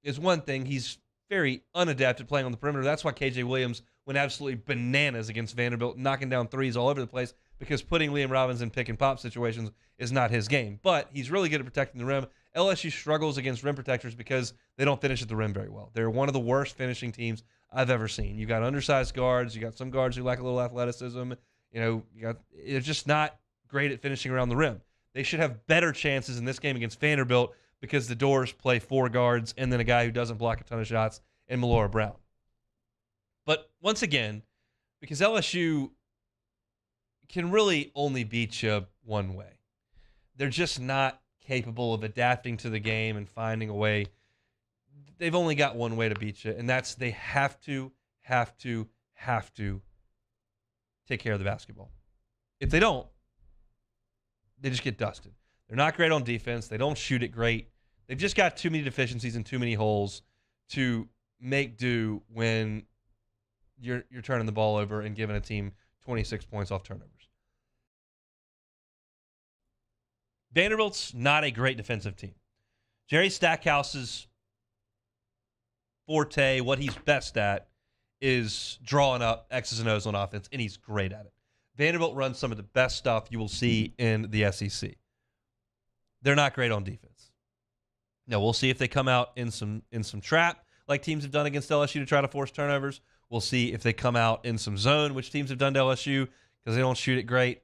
is one thing. He's very unadapted playing on the perimeter. That's why KJ Williams went absolutely bananas against Vanderbilt, knocking down threes all over the place, because putting Liam Robbins in pick-and-pop situations is not his game. But he's really good at protecting the rim. LSU struggles against rim protectors because they don't finish at the rim very well. They're one of the worst finishing teams I've ever seen. You got undersized guards. You got some guards who lack a little athleticism. They're just not great at finishing around the rim. They should have better chances in this game against Vanderbilt because the Doors play 4 guards and then a guy who doesn't block a ton of shots in Malora-Brown. But once again, because LSU can really only beat you one way. They're just not capable of adapting to the game and finding a way. They've only got one way to beat you, and that's they have to take care of the basketball. If they don't, they just get dusted. They're not great on defense. They don't shoot it great. They've just got too many deficiencies and too many holes to make do when you're turning the ball over and giving a team 26 points off turnovers. Vanderbilt's not a great defensive team. Jerry Stackhouse's forte, what he's best at, is drawing up X's and O's on offense, and he's great at it. Vanderbilt runs some of the best stuff you will see in the SEC. They're not great on defense. Now, we'll see if they come out in some trap, like teams have done against LSU to try to force turnovers. We'll see if they come out in some zone, which teams have done to LSU because they don't shoot it great.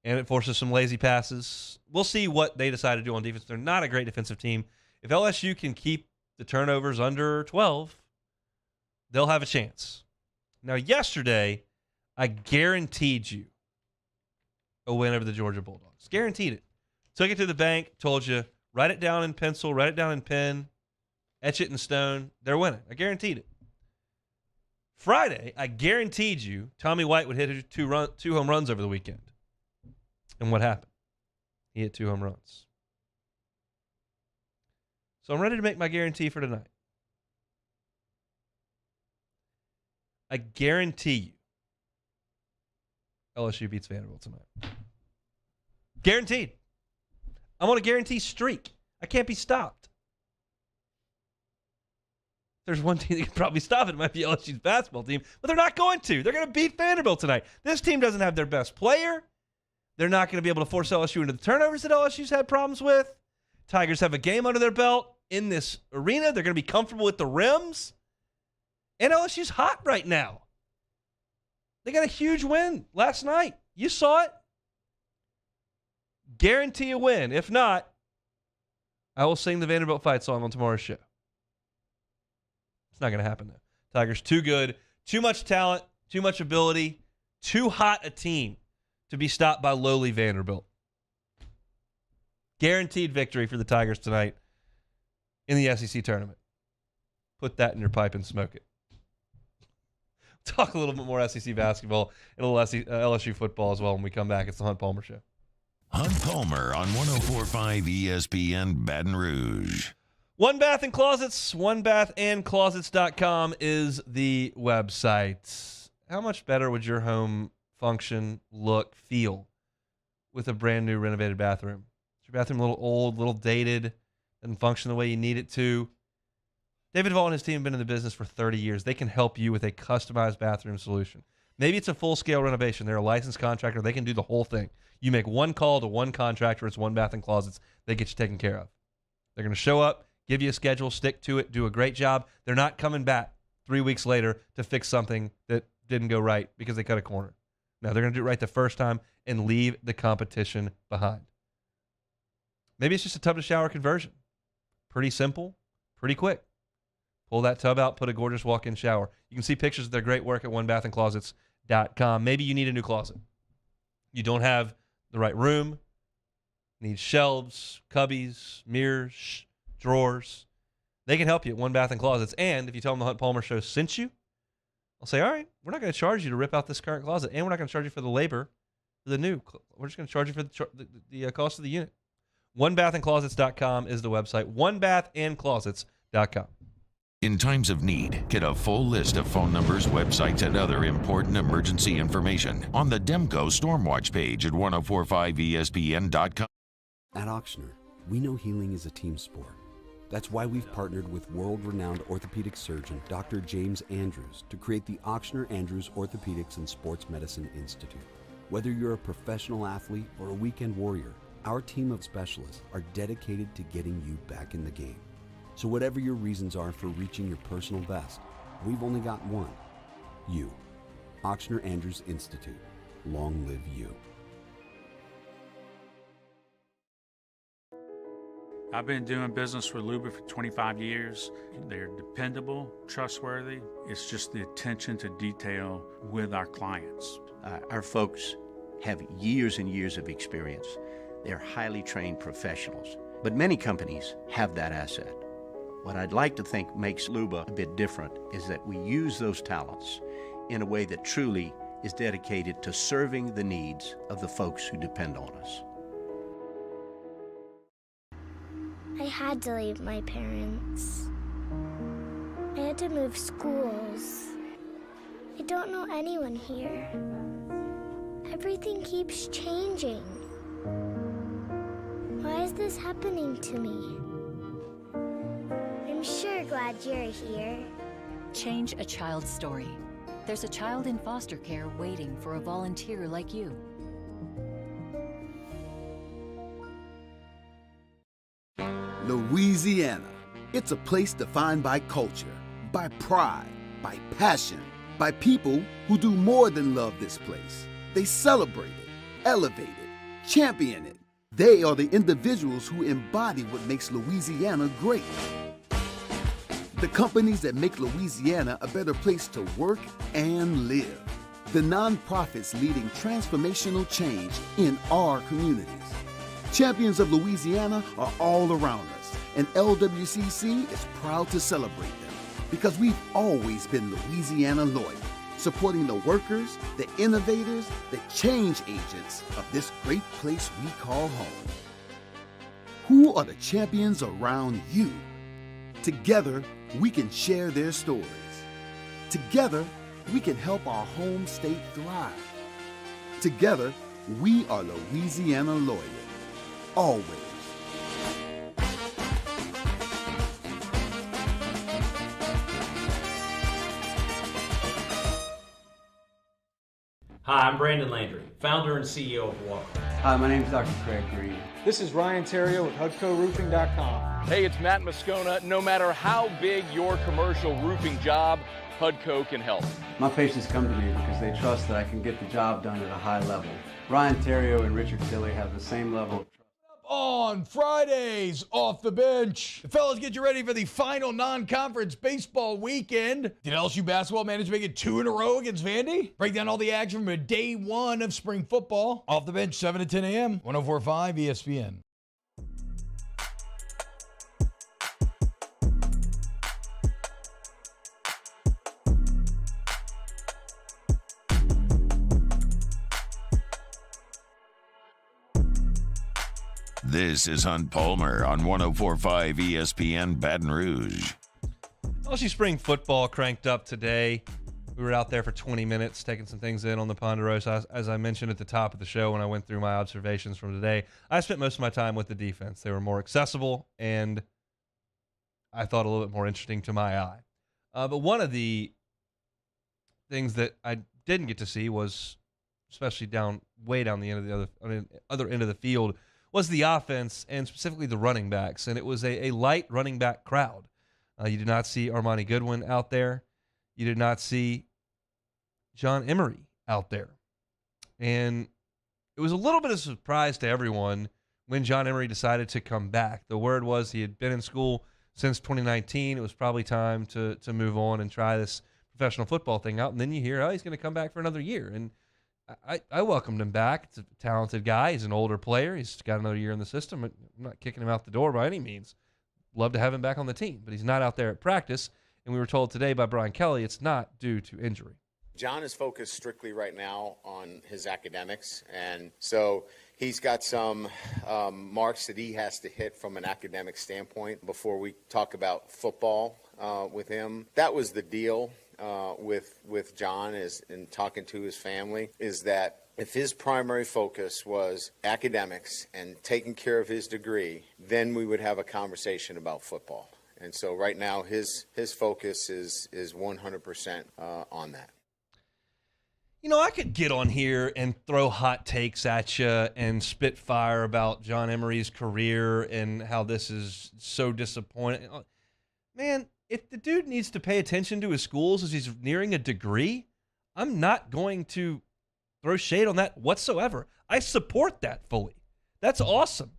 and it forces some lazy passes. We'll see what they decide to do on defense. They're not a great defensive team. If LSU can keep the turnovers under 12, they'll have a chance. Now, yesterday, I guaranteed you a win over the Georgia Bulldogs. Guaranteed it. Took it to the bank, told you, write it down in pencil, write it down in pen, etch it in stone. They're winning. I guaranteed it. Friday, I guaranteed you Tommy White would hit two home runs over the weekend. And what happened? He hit 2 home runs. So I'm ready to make my guarantee for tonight. I guarantee you LSU beats Vanderbilt tonight. Guaranteed. I'm on a guarantee streak. I can't be stopped. There's one team that can probably stop it. It might be LSU's basketball team, but they're not going to. They're going to beat Vanderbilt tonight. This team doesn't have their best player. They're not going to be able to force LSU into the turnovers that LSU's had problems with. Tigers have a game under their belt in this arena. They're going to be comfortable with the rims. And LSU's hot right now. They got a huge win last night. You saw it. Guarantee a win. If not, I will sing the Vanderbilt fight song on tomorrow's show. It's not going to happen, though. Tigers too good, too much talent, too much ability, too hot a team to be stopped by lowly Vanderbilt. Guaranteed victory for the Tigers tonight in the SEC tournament. Put that in your pipe and smoke it. Talk a little bit more SEC basketball and a little LSU football as well when we come back. It's the Hunt Palmer Show. Hunt Palmer on 104.5 ESPN Baton Rouge. One Bath and Closets, onebathandclosets.com is the website. How much better would your home function, look, feel with a brand new renovated bathroom? Is your bathroom a little old, a little dated, doesn't function the way you need it to? David Vaughn and his team have been in the business for 30 years. They can help you with a customized bathroom solution. Maybe it's a full-scale renovation. They're a licensed contractor. They can do the whole thing. You make one call to one contractor. It's One Bath and Closets. They get you taken care of. They're going to show up, give you a schedule, stick to it, do a great job. They're not coming back 3 weeks later to fix something that didn't go right because they cut a corner. No, they're going to do it right the first time and leave the competition behind. Maybe it's just a tub-to-shower conversion. Pretty simple, pretty quick. Pull that tub out, put a gorgeous walk-in shower. You can see pictures of their great work at onebathandclosets.com. Maybe you need a new closet. You don't have the right room, need shelves, cubbies, mirrors, drawers. They can help you at One Bath and Closets. And if you tell them the Hunt Palmer Show sent you, I'll say, all right, we're not going to charge you to rip out this current closet, and we're not going to charge you for the labor for the new. We're just going to charge you for the cost of the unit. OneBathAndClosets.com is the website. OneBathAndClosets.com. In times of need, get a full list of phone numbers, websites, and other important emergency information on the Demco Stormwatch page at 1045ESPN.com. At Auctioner, we know healing is a team sport. That's why we've partnered with world-renowned orthopedic surgeon Dr. James Andrews to create the Auctioner Andrews Orthopedics and Sports Medicine Institute. Whether you're a professional athlete or a weekend warrior, our team of specialists are dedicated to getting you back in the game. So whatever your reasons are for reaching your personal best, we've only got one. You. Auctioner Andrews Institute. Long live you. I've been doing business with Luba for 25 years. They're dependable, trustworthy. It's just the attention to detail with our clients. Our folks have years and years of experience. They're highly trained professionals, but many companies have that asset. What I'd like to think makes Luba a bit different is that we use those talents in a way that truly is dedicated to serving the needs of the folks who depend on us. I had to leave my parents. I had to move schools. I don't know anyone here. Everything keeps changing. Why is this happening to me? I'm sure glad you're here. Change a child's story. There's a child in foster care waiting for a volunteer like you. Louisiana. It's a place defined by culture, by pride, by passion, by people who do more than love this place. They celebrate it, elevate it, Champion it. They are the individuals who embody what makes Louisiana great. The companies that make Louisiana a better place to work and live. The nonprofits leading transformational change in our communities. Champions of Louisiana are all around us, and LWCC is proud to celebrate them because we've always been Louisiana loyal, supporting the workers, the innovators, the change agents of this great place we call home. Who are the champions around you? Together, we can share their stories. Together, we can help our home state thrive. Together, we are Louisiana loyal. Always. Hi, I'm Brandon Landry, founder and CEO of Walker. Hi, my name is Dr. Craig Green. This is Ryan Terrio with HUDCORoofing.com. Hey, it's Matt Moscona. No matter how big your commercial roofing job, HUDCO can help. My patients come to me because they trust that I can get the job done at a high level. Ryan Terrio and Richard Tilley have the same level of trust. On Fridays, Off the Bench. The fellas, get you ready for the final non-conference baseball weekend. Did LSU basketball manage to make it 2 in a row against Vandy? Break down all the action from day 1 of spring football. Off the Bench, 7 to 10 a.m., 104.5 ESPN. This is Hunt Palmer on 104.5 ESPN Baton Rouge. LSU spring football cranked up today. We were out there for 20 minutes taking some things in on the Ponderosa. As I mentioned at the top of the show when I went through my observations from today, I spent most of my time with the defense. They were more accessible and I thought a little bit more interesting to my eye. But one of the things that I didn't get to see was, especially way down the end of the other end of the field, was the offense and specifically the running backs. And it was a light running back crowd. You did not see Armani Goodwin out there. You did not see John Emery out there. And it was a little bit of a surprise to everyone when John Emery decided to come back. The word was he had been in school since 2019. It was probably time to move on and try this professional football thing out. And then you hear, oh, he's going to come back for another year. And I welcomed him back. It's a talented guy. He's an older player. He's got another year in the system. I'm not kicking him out the door by any means. Love to have him back on the team, but he's not out there at practice. And we were told today by Brian Kelly it's not due to injury. John is focused strictly right now on his academics, and so he's got some marks that he has to hit from an academic standpoint before we talk about football with him. That was the deal with John in talking to his family, is that if his primary focus was academics and taking care of his degree, then we would have a conversation about football. And so right now his focus is 100% on that. You know, I could get on here and throw hot takes at you and spit fire about John Emery's career and how this is so disappointing. Man, if the dude needs to pay attention to his schools as he's nearing a degree, I'm not going to throw shade on that whatsoever. I support that fully. That's awesome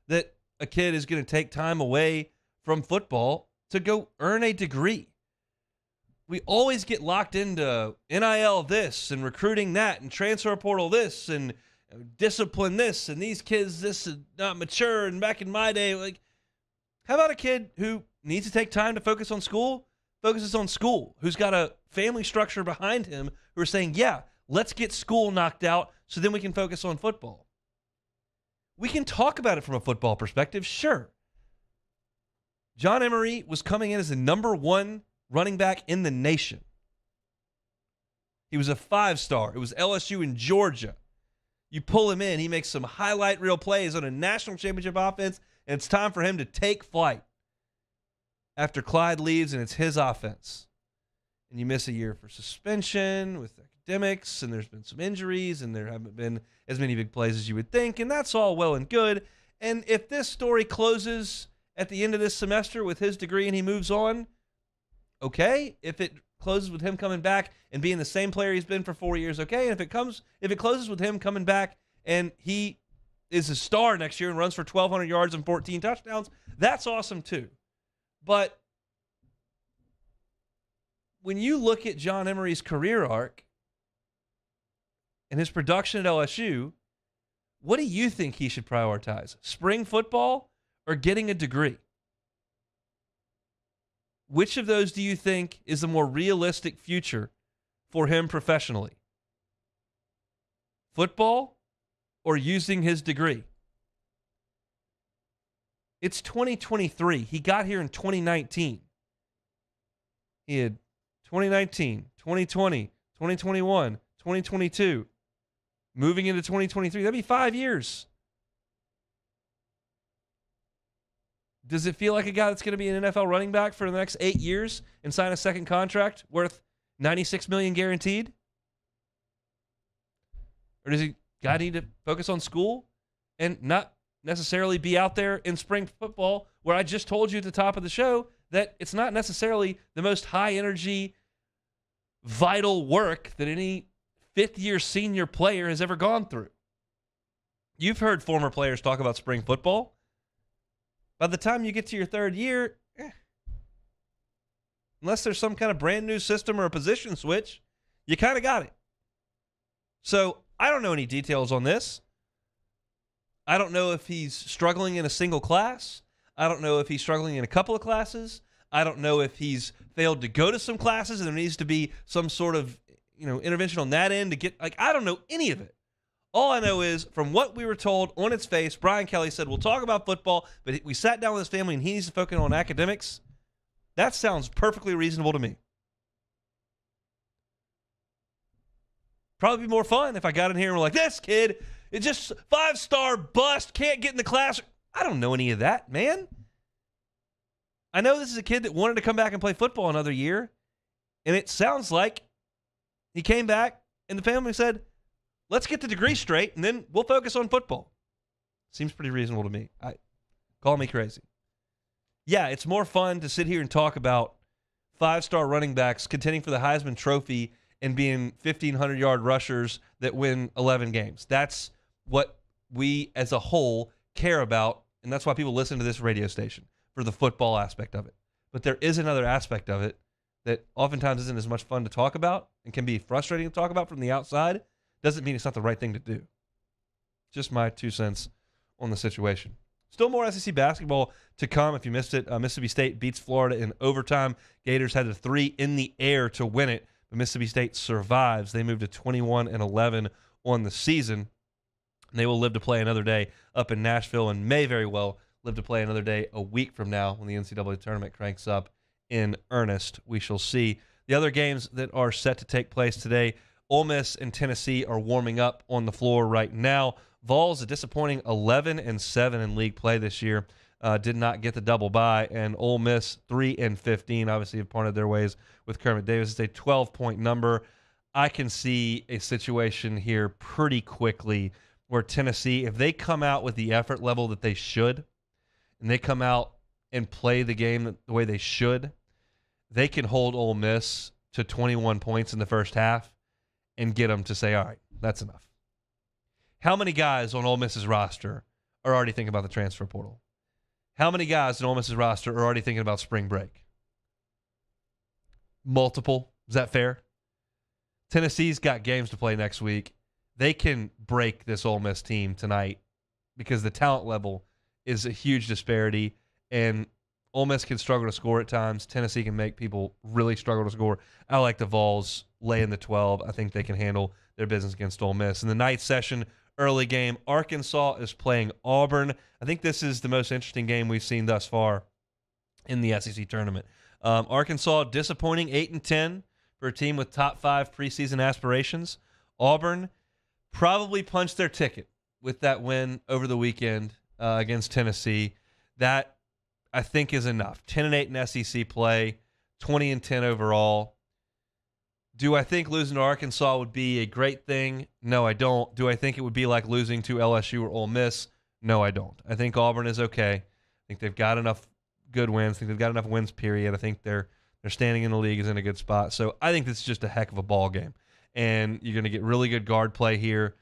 that a kid is going to take time away from football to go earn a degree. We always get locked into NIL this and recruiting that and transfer portal this and discipline this and these kids this is not mature. And back in my day, like, how about a kid who needs to take time to focus on school, focuses on school, who's got a family structure behind him who are saying, yeah, let's get school knocked out so then we can focus on football. We can talk about it from a football perspective, sure. John Emery was coming in as the number 1 running back in the nation. He was a 5-star. It was LSU in Georgia. You pull him in, he makes some highlight reel plays on a national championship offense, and it's time for him to take flight after Clyde leaves and it's his offense. And you miss a year for suspension with academics, and there's been some injuries, and there haven't been as many big plays as you would think, and that's all well and good. And if this story closes at the end of this semester with his degree and he moves on, okay. If it closes with him coming back and being the same player he's been for 4 years, okay. And if it closes with him coming back and he is a star next year and runs for 1,200 yards and 14 touchdowns, that's awesome too. But when you look at John Emery's career arc and his production at LSU, what do you think he should prioritize? Spring football or getting a degree? Which of those do you think is the more realistic future for him professionally? Football or using his degree? It's 2023. He got here in 2019. He had 2019, 2020, 2021, 2022. Moving into 2023. That'd be 5 years. Does it feel like a guy that's going to be an NFL running back for the next 8 years and sign a second contract worth $96 million guaranteed? Or does he guy need to focus on school and not necessarily be out there in spring football, where I just told you at the top of the show that it's not necessarily the most high energy, vital work that any fifth-year senior player has ever gone through. You've heard former players talk about spring football. By the time you get to your third year, unless there's some kind of brand new system or a position switch, you kind of got it. So I don't know any details on this. I don't know if he's struggling in a single class. I don't know if he's struggling in a couple of classes. I don't know if he's failed to go to some classes and there needs to be some sort of, intervention on that end to get, I don't know any of it. All I know is, from what we were told on its face, Brian Kelly said, we'll talk about football, but we sat down with his family and he needs to focus on academics. That sounds perfectly reasonable to me. Probably be more fun if I got in here and were like, this kid is just 5-star bust, can't get in the class. I don't know any of that, man. I know this is a kid that wanted to come back and play football another year, and it sounds like he came back and the family said, let's get the degree straight, and then we'll focus on football. Seems pretty reasonable to me. Call me crazy. Yeah, it's more fun to sit here and talk about 5-star running backs contending for the Heisman Trophy and being 1,500-yard rushers that win 11 games. That's what we as a whole care about, and that's why people listen to this radio station, for the football aspect of it. But there is another aspect of it that oftentimes isn't as much fun to talk about and can be frustrating to talk about from the outside. Doesn't mean it's not the right thing to do. Just my 2 cents on the situation. Still more SEC basketball to come. If you missed it, Mississippi State beats Florida in overtime. Gators had a 3 in the air to win it, but Mississippi State survives. They moved to 21-11 on the season. They will live to play another day up in Nashville and may very well live to play another day a week from now when the NCAA tournament cranks up in earnest. We shall see. The other games that are set to take place today, Ole Miss and Tennessee are warming up on the floor right now. Vols, a disappointing 11-7 in league play this year, did not get the double bye, and Ole Miss 3-15, obviously have parted their ways with Kermit Davis. It's a 12-point number. I can see a situation here pretty quickly where Tennessee, if they come out with the effort level that they should, and they come out and play the game the way they should, they can hold Ole Miss to 21 points in the first half and get them to say, all right, that's enough. How many guys on Ole Miss's roster are already thinking about the transfer portal? How many guys on Ole Miss's roster are already thinking about spring break? Multiple. Is that fair? Tennessee's got games to play next week. They can break this Ole Miss team tonight because the talent level is a huge disparity, and Ole Miss can struggle to score at times. Tennessee can make people really struggle to score. I like the Vols laying the 12. I think they can handle their business against Ole Miss. In the night session, early game, Arkansas is playing Auburn. I think this is the most interesting game we've seen thus far in the SEC tournament. Arkansas disappointing 8-10 for a team with top 5 preseason aspirations. Auburn probably punched their ticket with that win over the weekend against Tennessee. That, I think, is enough. 10-8 in SEC play, 20-10 overall. Do I think losing to Arkansas would be a great thing? No, I don't. Do I think it would be like losing to LSU or Ole Miss? No, I don't. I think Auburn is okay. I think they've got enough good wins. I think they've got enough wins, period. I think their standing in the league is in a good spot. So I think this is just a heck of a ball game. And you're going to get really good guard play here.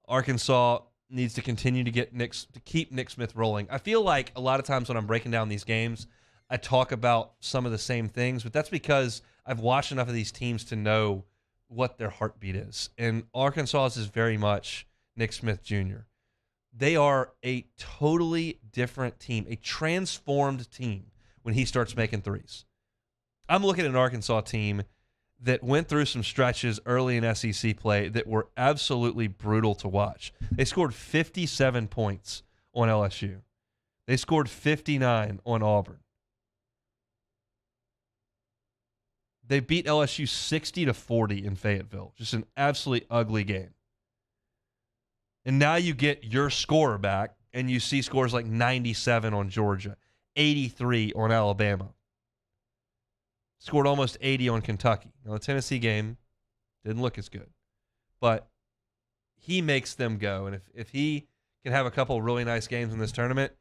Arkansas, needs to continue to keep Nick Smith rolling. I feel like a lot of times when I'm breaking down these games, I talk about some of the same things, but that's because I've watched enough of these teams to know what their heartbeat is. And Arkansas is very much Nick Smith Jr. They are a totally different team, a transformed team when he starts making threes. I'm looking at an Arkansas team that went through some stretches early in SEC play that were absolutely brutal to watch. They scored 57 points on LSU. They scored 59 on Auburn. They beat LSU 60-40 in Fayetteville. Just an absolutely ugly game. And now you get your scorer back, and you see scores like 97 on Georgia, 83 on Alabama. Scored almost 80 on Kentucky. Now, the Tennessee game didn't look as good. But he makes them go. And if he can have a couple of really nice games in this tournament,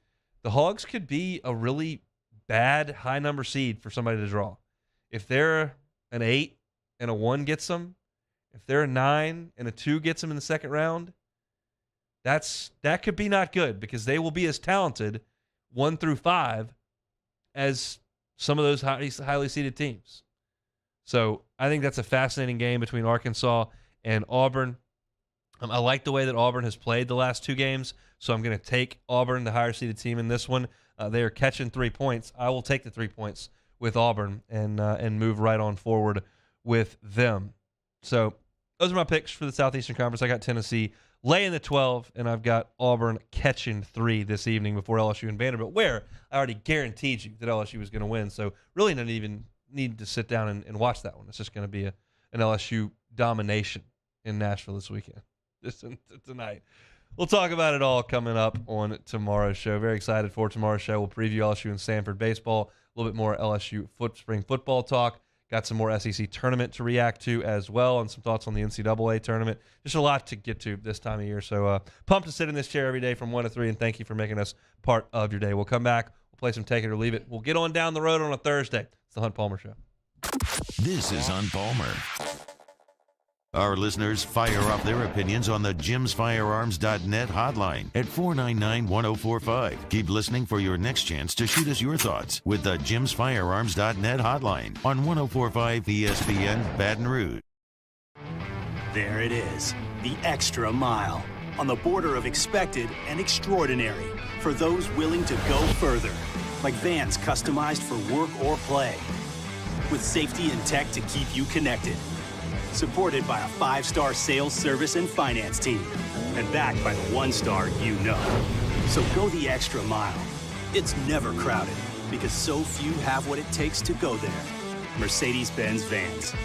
the Hogs could be a really bad high-number seed for somebody to draw. If they're an 8 and a 1 gets them, if they're a 9 and a 2 gets them in the second round, that could be not good because they will be as talented 1 through 5 as some of those highly seeded teams. So I think that's a fascinating game between Arkansas and Auburn. I like the way that Auburn has played the last 2 games, so I'm going to take Auburn, the higher seeded team in this one. They are catching 3 points. I will take the 3 points with Auburn and move right on forward with them. So those are my picks for the Southeastern Conference. I got Tennessee laying the 12, and I've got Auburn catching 3 this evening before LSU and Vanderbilt, where I already guaranteed you that LSU was going to win. So really not even need to sit down and watch that one. It's just going to be an LSU domination in Nashville this weekend, tonight. We'll talk about it all coming up on tomorrow's show. Very excited for tomorrow's show. We'll preview LSU and Stanford baseball, a little bit more LSU spring football talk. Got some more SEC tournament to react to as well, and some thoughts on the NCAA tournament. Just a lot to get to this time of year. So pumped to sit in this chair every day from 1 to 3, and thank you for making us part of your day. We'll come back. We'll play some Take It or Leave It. We'll get on down the road on a Thursday. It's the Hunt Palmer Show. This is Hunt Palmer. Our listeners fire off their opinions on the jimsfirearms.net hotline at 499-1045. Keep listening for your next chance to shoot us your thoughts with the jimsfirearms.net hotline on 1045 ESPN Baton Rouge. There it is, the extra mile, on the border of expected and extraordinary for those willing to go further, like vans customized for work or play, with safety and tech to keep you connected. Supported by a 5-star sales, service, and finance team. And backed by the 1-star you know. So go the extra mile. It's never crowded because so few have what it takes to go there. Mercedes-Benz Vans.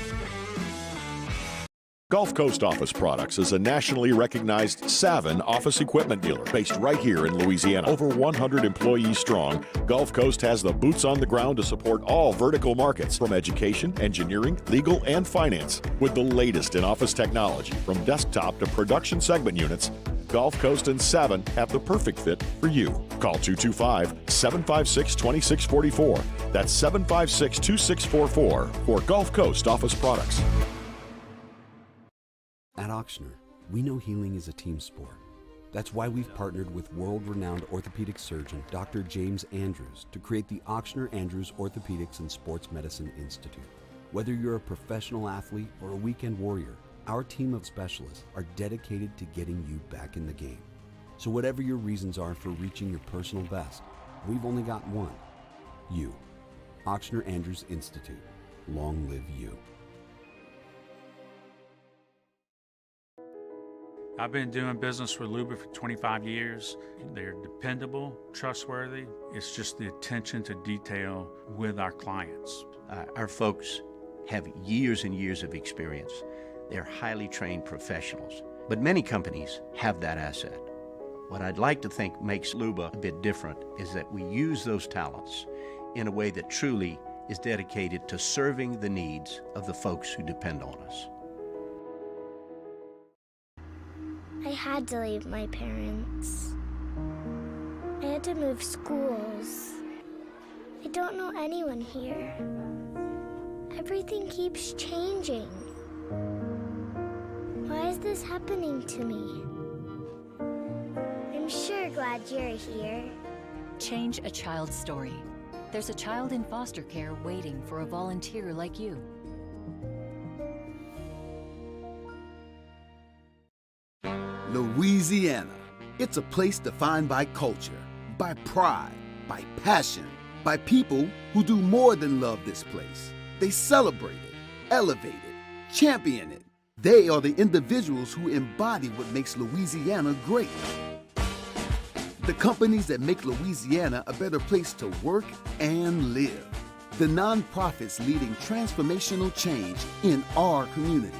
Gulf Coast Office Products is a nationally recognized Savin office equipment dealer based right here in Louisiana. Over 100 employees strong, Gulf Coast has the boots on the ground to support all vertical markets from education, engineering, legal, and finance. With the latest in office technology from desktop to production segment units, Gulf Coast and Savin have the perfect fit for you. Call 225-756-2644. That's 756-2644 for Gulf Coast Office Products. At Auctioner, we know healing is a team sport. That's why we've partnered with world-renowned orthopedic surgeon Dr. James Andrews to create the Auctioner Andrews Orthopedics and Sports Medicine Institute. Whether you're a professional athlete or a weekend warrior, our team of specialists are dedicated to getting you back in the game. So whatever your reasons are for reaching your personal best, we've only got one. You. Auctioner Andrews Institute. Long live you. I've been doing business with Luba for 25 years. They're dependable, trustworthy. It's just the attention to detail with our clients. Our folks have years and years of experience. They're highly trained professionals. But many companies have that asset. What I'd like to think makes Luba a bit different is that we use those talents in a way that truly is dedicated to serving the needs of the folks who depend on us. I had to leave my parents. I had to move schools. I don't know anyone here. Everything keeps changing. Why is this happening to me? I'm sure glad you're here. Change a child's story. There's a child in foster care waiting for a volunteer like you. Louisiana. It's a place defined by culture, by pride, by passion, by people who do more than love this place. They celebrate it, elevate it, champion it. They are the individuals who embody what makes Louisiana great. The companies that make Louisiana a better place to work and live. The nonprofits leading transformational change in our communities.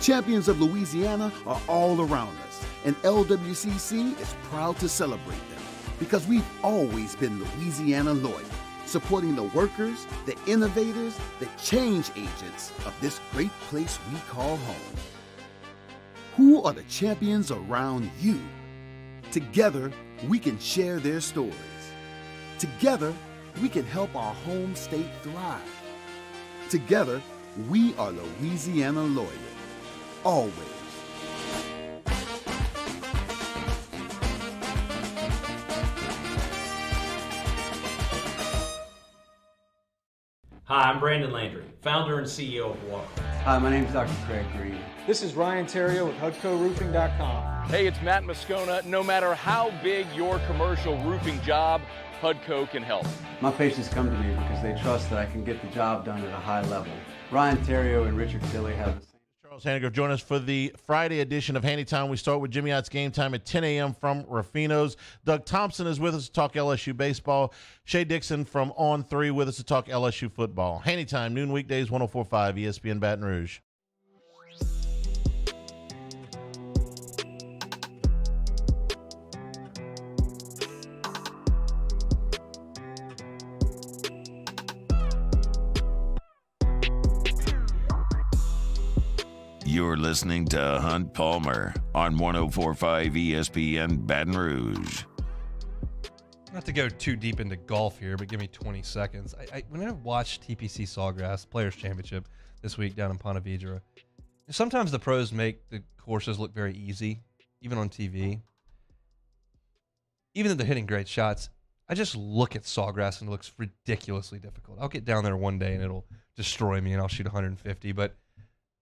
Champions of Louisiana are all around us, and LWCC is proud to celebrate them because we've always been Louisiana loyal, supporting the workers, the innovators, the change agents of this great place we call home. Who are the champions around you? Together, we can share their stories. Together, we can help our home state thrive. Together, we are Louisiana loyal. Always. Hi, I'm Brandon Landry, founder and CEO of Water. Hi, my name is Dr. Craig Green. This is Ryan Terrio with HUDCORoofing.com. Hey, it's Matt Moscona. No matter how big your commercial roofing job, HUDCO can help. My patients come to me because they trust that I can get the job done at a high level. Ryan Terrio and Richard Tilley have the same. Charles Hannigrove join us for the Friday edition of Handy Time. We start with Jimmy Ott's Game Time at 10 a.m. from Rafino's. Doug Thompson is with us to talk LSU baseball. Shay Dixon from On 3 with us to talk LSU football. Handy Time, noon weekdays, 104.5 ESPN Baton Rouge. You're listening to Hunt Palmer on 104.5 ESPN Baton Rouge. Not to go too deep into golf here, but give me 20 seconds. When I watched TPC Sawgrass Players Championship this week down in Ponte Vedra, sometimes the pros make the courses look very easy, even on TV. Even though they're hitting great shots, I just look at Sawgrass and it looks ridiculously difficult. I'll get down there one day and it'll destroy me and I'll shoot 150, but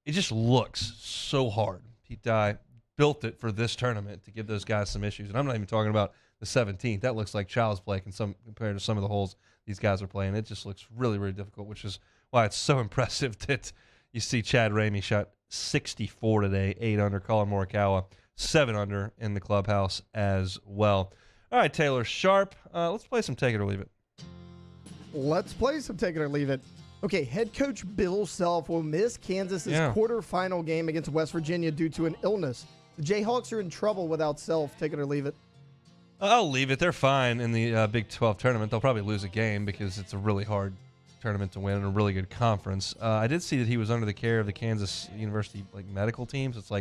it just looks so hard. Pete Dye built it for this tournament to give those guys some issues. And I'm not even talking about the 17th. That looks like child's play compared to some of the holes these guys are playing. It just looks really, really difficult, which is why it's so impressive that you see Chad Ramey shot 64 today, 8 under. Colin Morikawa, 7 under in the clubhouse as well. All right, Taylor Sharp, let's play some Take It or Leave It. Let's play some Take It or Leave It. Okay, head coach Bill Self will miss Kansas's quarterfinal game against West Virginia due to an illness. The Jayhawks are in trouble without Self. Take it or leave it. I'll leave it. They're fine in the Big 12 tournament. They'll probably lose a game because it's a really hard tournament to win and a really good conference. I did see that he was under the care of the Kansas University medical teams. It's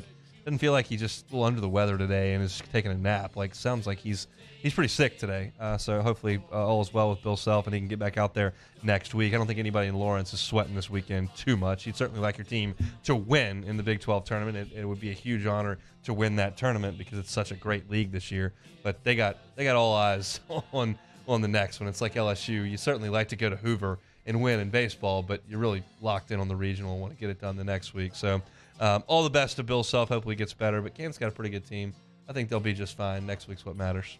doesn't feel like he's just a little under the weather today and is taking a nap. Sounds like he's pretty sick today. So hopefully all is well with Bill Self and he can get back out there next week. I don't think anybody in Lawrence is sweating this weekend too much. You'd certainly like your team to win in the Big 12 tournament. It would be a huge honor to win that tournament because it's such a great league this year. But they got all eyes on the next one. It's like LSU. You certainly like to go to Hoover and win in baseball, but you're really locked in on the regional and want to get it done the next week. So all the best to Bill Self. Hopefully he gets better. But Kansas got a pretty good team. I think they'll be just fine. Next week's what matters.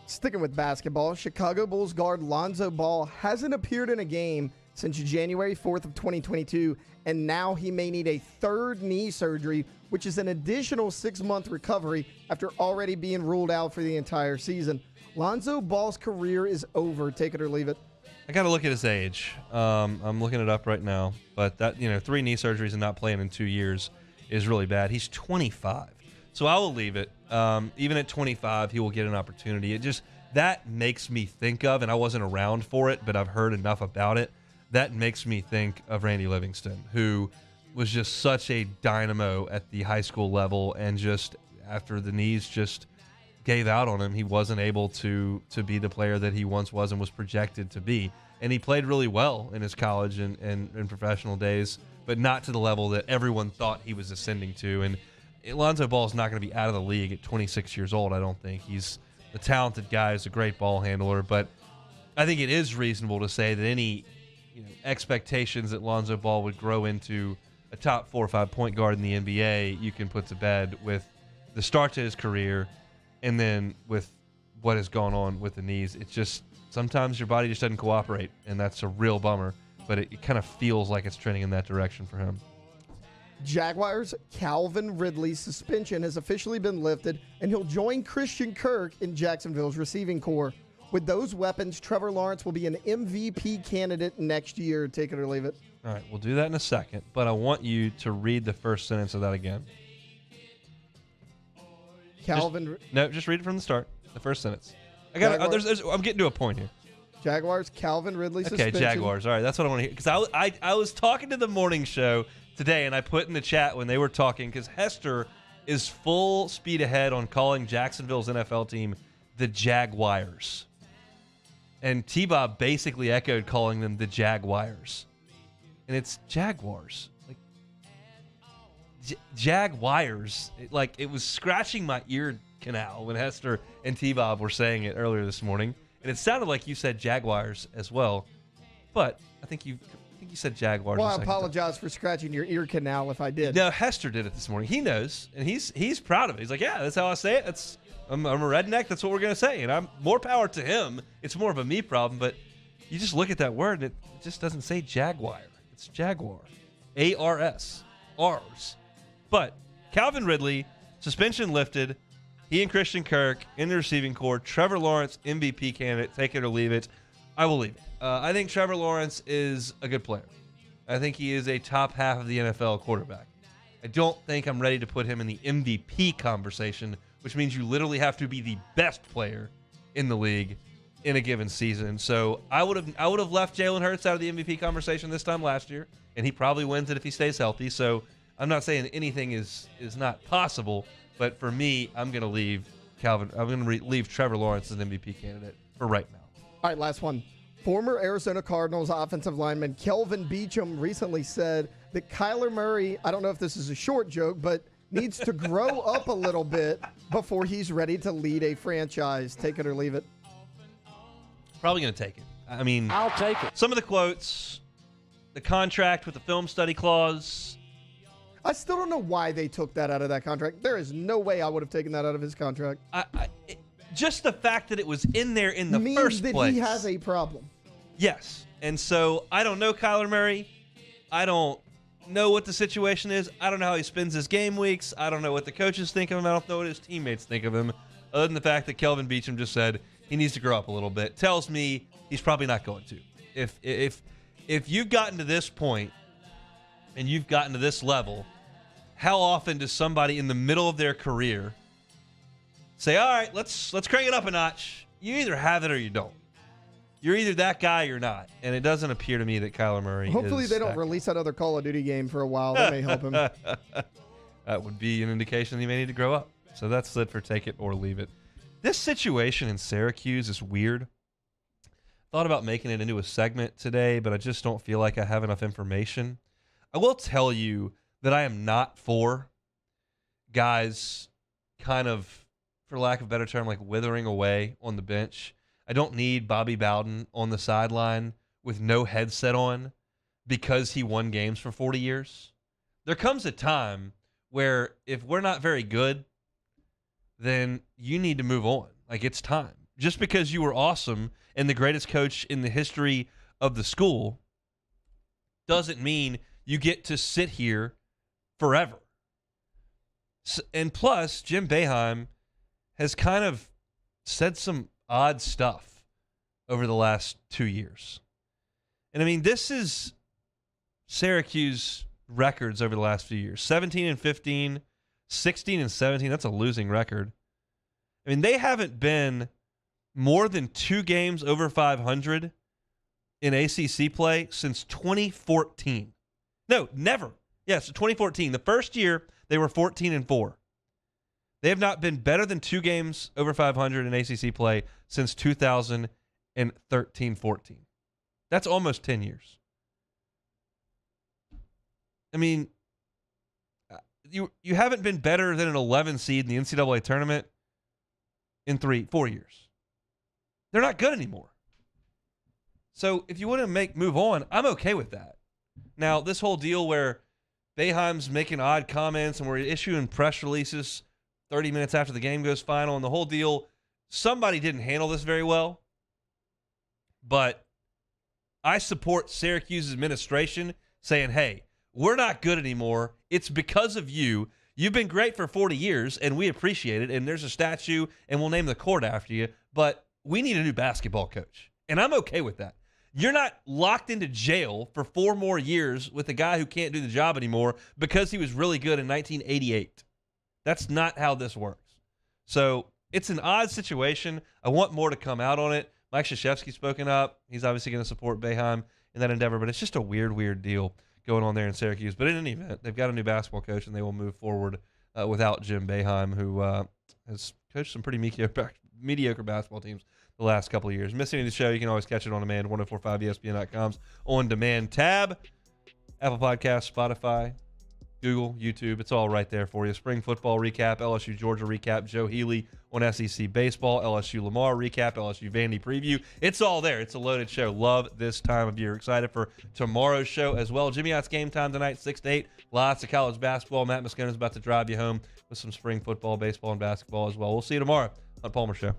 Sticking with basketball, Chicago Bulls guard Lonzo Ball hasn't appeared in a game since January 4th of 2022, and now he may need a third knee surgery, which is an additional 6-month recovery after already being ruled out for the entire season. Lonzo Ball's career is over. Take it or leave it. I got to look at his age. I'm looking it up right now, but that 3 knee surgeries and not playing in 2 years is really bad. He's 25. So I will leave it. Even at 25, he will get an opportunity. That makes me think of, and I wasn't around for it, but I've heard enough about it. That makes me think of Randy Livingston, who was just such a dynamo at the high school level, and just after the knees just gave out on him, he wasn't able to be the player that he once was and was projected to be. And he played really well in his college and professional days, but not to the level that everyone thought he was ascending to. And Lonzo Ball is not going to be out of the league at 26 years old, I don't think. He's a talented guy. He's a great ball handler. But I think it is reasonable to say that any expectations that Lonzo Ball would grow into a top 4 or 5 point guard in the NBA, you can put to bed with the start to his career and then with what has gone on with the knees. It's just sometimes your body just doesn't cooperate, and that's a real bummer. But it kind of feels like it's trending in that direction for him. Jaguars' Calvin Ridley's suspension has officially been lifted, and he'll join Christian Kirk in Jacksonville's receiving corps. With those weapons, Trevor Lawrence will be an MVP candidate next year. Take it or leave it. All right, we'll do that in a second, but I want you to read the first sentence of that again. Just read it from the start. The first sentence. I'm getting to a point here. Jaguars, Calvin Ridley suspension. Okay, Jaguars. All right, that's what I want to hear. Because I was talking to the morning show today, and I put in the chat when they were talking, because Hester is full speed ahead on calling Jacksonville's NFL team the Jaguars. And T-Bob basically echoed calling them the Jaguars. And it's Jaguars. Jaguars. It was scratching my ear canal when Hester and T-Bob were saying it earlier this morning. And it sounded like you said Jaguars as well. But I think you said Jaguars. Well, I apologize for scratching your ear canal if I did. No, Hester did it this morning. He knows, and he's proud of it. He's like, yeah, that's how I say it. I'm a redneck. That's what we're going to say. And I'm more power to him. It's more of a me problem. But you just look at that word, and it just doesn't say Jaguar. It's Jaguar. A-R-S. R's. But Calvin Ridley, suspension lifted. He and Christian Kirk in the receiving corps. Trevor Lawrence, MVP candidate. Take it or leave it. I will leave it. I think Trevor Lawrence is a good player. I think he is a top half of the NFL quarterback. I don't think I'm ready to put him in the MVP conversation, which means you literally have to be the best player in the league in a given season. So I would have left Jalen Hurts out of the MVP conversation this time last year, and he probably wins it if he stays healthy. So I'm not saying anything is not possible, but for me, I'm going to leave leave Trevor Lawrence as an MVP candidate for right now. All right, last one. Former Arizona Cardinals offensive lineman Kelvin Beachum recently said that Kyler Murray, I don't know if this is a short joke, but needs to grow up a little bit before he's ready to lead a franchise. Take it or leave it. Probably going to take it. I mean, I'll take it. Some of the quotes, the contract with the film study clause. I still don't know why they took that out of that contract. There is no way I would have taken that out of his contract. Just the fact that it was in there in the first place. Means that he has a problem. Yes. And so I don't know Kyler Murray. I don't know what the situation is. I don't know how he spends his game weeks. I don't know what the coaches think of him. I don't know what his teammates think of him. Other than the fact that Kelvin Beachum just said he needs to grow up a little bit. Tells me he's probably not going to. If you've gotten to this point and you've gotten to this level, how often does somebody in the middle of their career say, all right, let's crank it up a notch? You either have it or you don't. You're either that guy or you're not. And it doesn't appear to me that Kyler Murray Hopefully is they don't release that other Call of Duty game for a while. That may help him. That would be an indication he may need to grow up. So that's it for take it or leave it. This situation in Syracuse is weird. Thought about making it into a segment today, but I just don't feel like I have enough information. I will tell you that I am not for guys kind of, for lack of a better term, like withering away on the bench. I don't need Bobby Bowden on the sideline with no headset on because he won games for 40 years. There comes a time where if we're not very good, then you need to move on. Like, it's time. Just because you were awesome and the greatest coach in the history of the school doesn't mean you get to sit here forever. And plus, Jim Boeheim has kind of said some odd stuff over the last 2 years. And I mean, this is Syracuse records over the last few years. 17-15, 16-17. That's a losing record. I mean, they haven't been more than 2 games over 500 in ACC play since 2014. No, never. Yes, 2014. The first year, they were 14-4. They have not been better than 2 games over 500 in ACC play since 2013-14. That's almost 10 years. I mean, you haven't been better than an 11 seed in the NCAA tournament in 4 years. They're not good anymore. So if you want to move on, I'm okay with that. Now, this whole deal where Boeheim's making odd comments and we're issuing press releases 30 minutes after the game goes final and the whole deal, somebody didn't handle this very well. But I support Syracuse's administration saying, hey, we're not good anymore. It's because of you. You've been great for 40 years, and we appreciate it, and there's a statue, and we'll name the court after you, but we need a new basketball coach. And I'm okay with that. You're not locked into jail for 4 more years with a guy who can't do the job anymore because he was really good in 1988. That's not how this works. So it's an odd situation. I want more to come out on it. Mike Krzyzewski's spoken up. He's obviously going to support Boeheim in that endeavor, but it's just a weird deal going on there in Syracuse. But in any event, they've got a new basketball coach, and they will move forward without Jim Boeheim, who has coached some pretty mediocre basketball teams the last couple of years. Missing the show, you can always catch it on demand, 1045ESPN.com's on-demand tab. Apple Podcasts, Spotify, Google, YouTube. It's all right there for you. Spring football recap, LSU Georgia recap, Joe Healy on SEC baseball, LSU Lamar recap, LSU Vandy preview. It's all there. It's a loaded show. Love this time of year. Excited for tomorrow's show as well. Jimmy Ott's Game Time tonight, 6 to 8. Lots of college basketball. Matt Moscona's about to drive you home with some spring football, baseball, and basketball as well. We'll see you tomorrow on Palmer Show.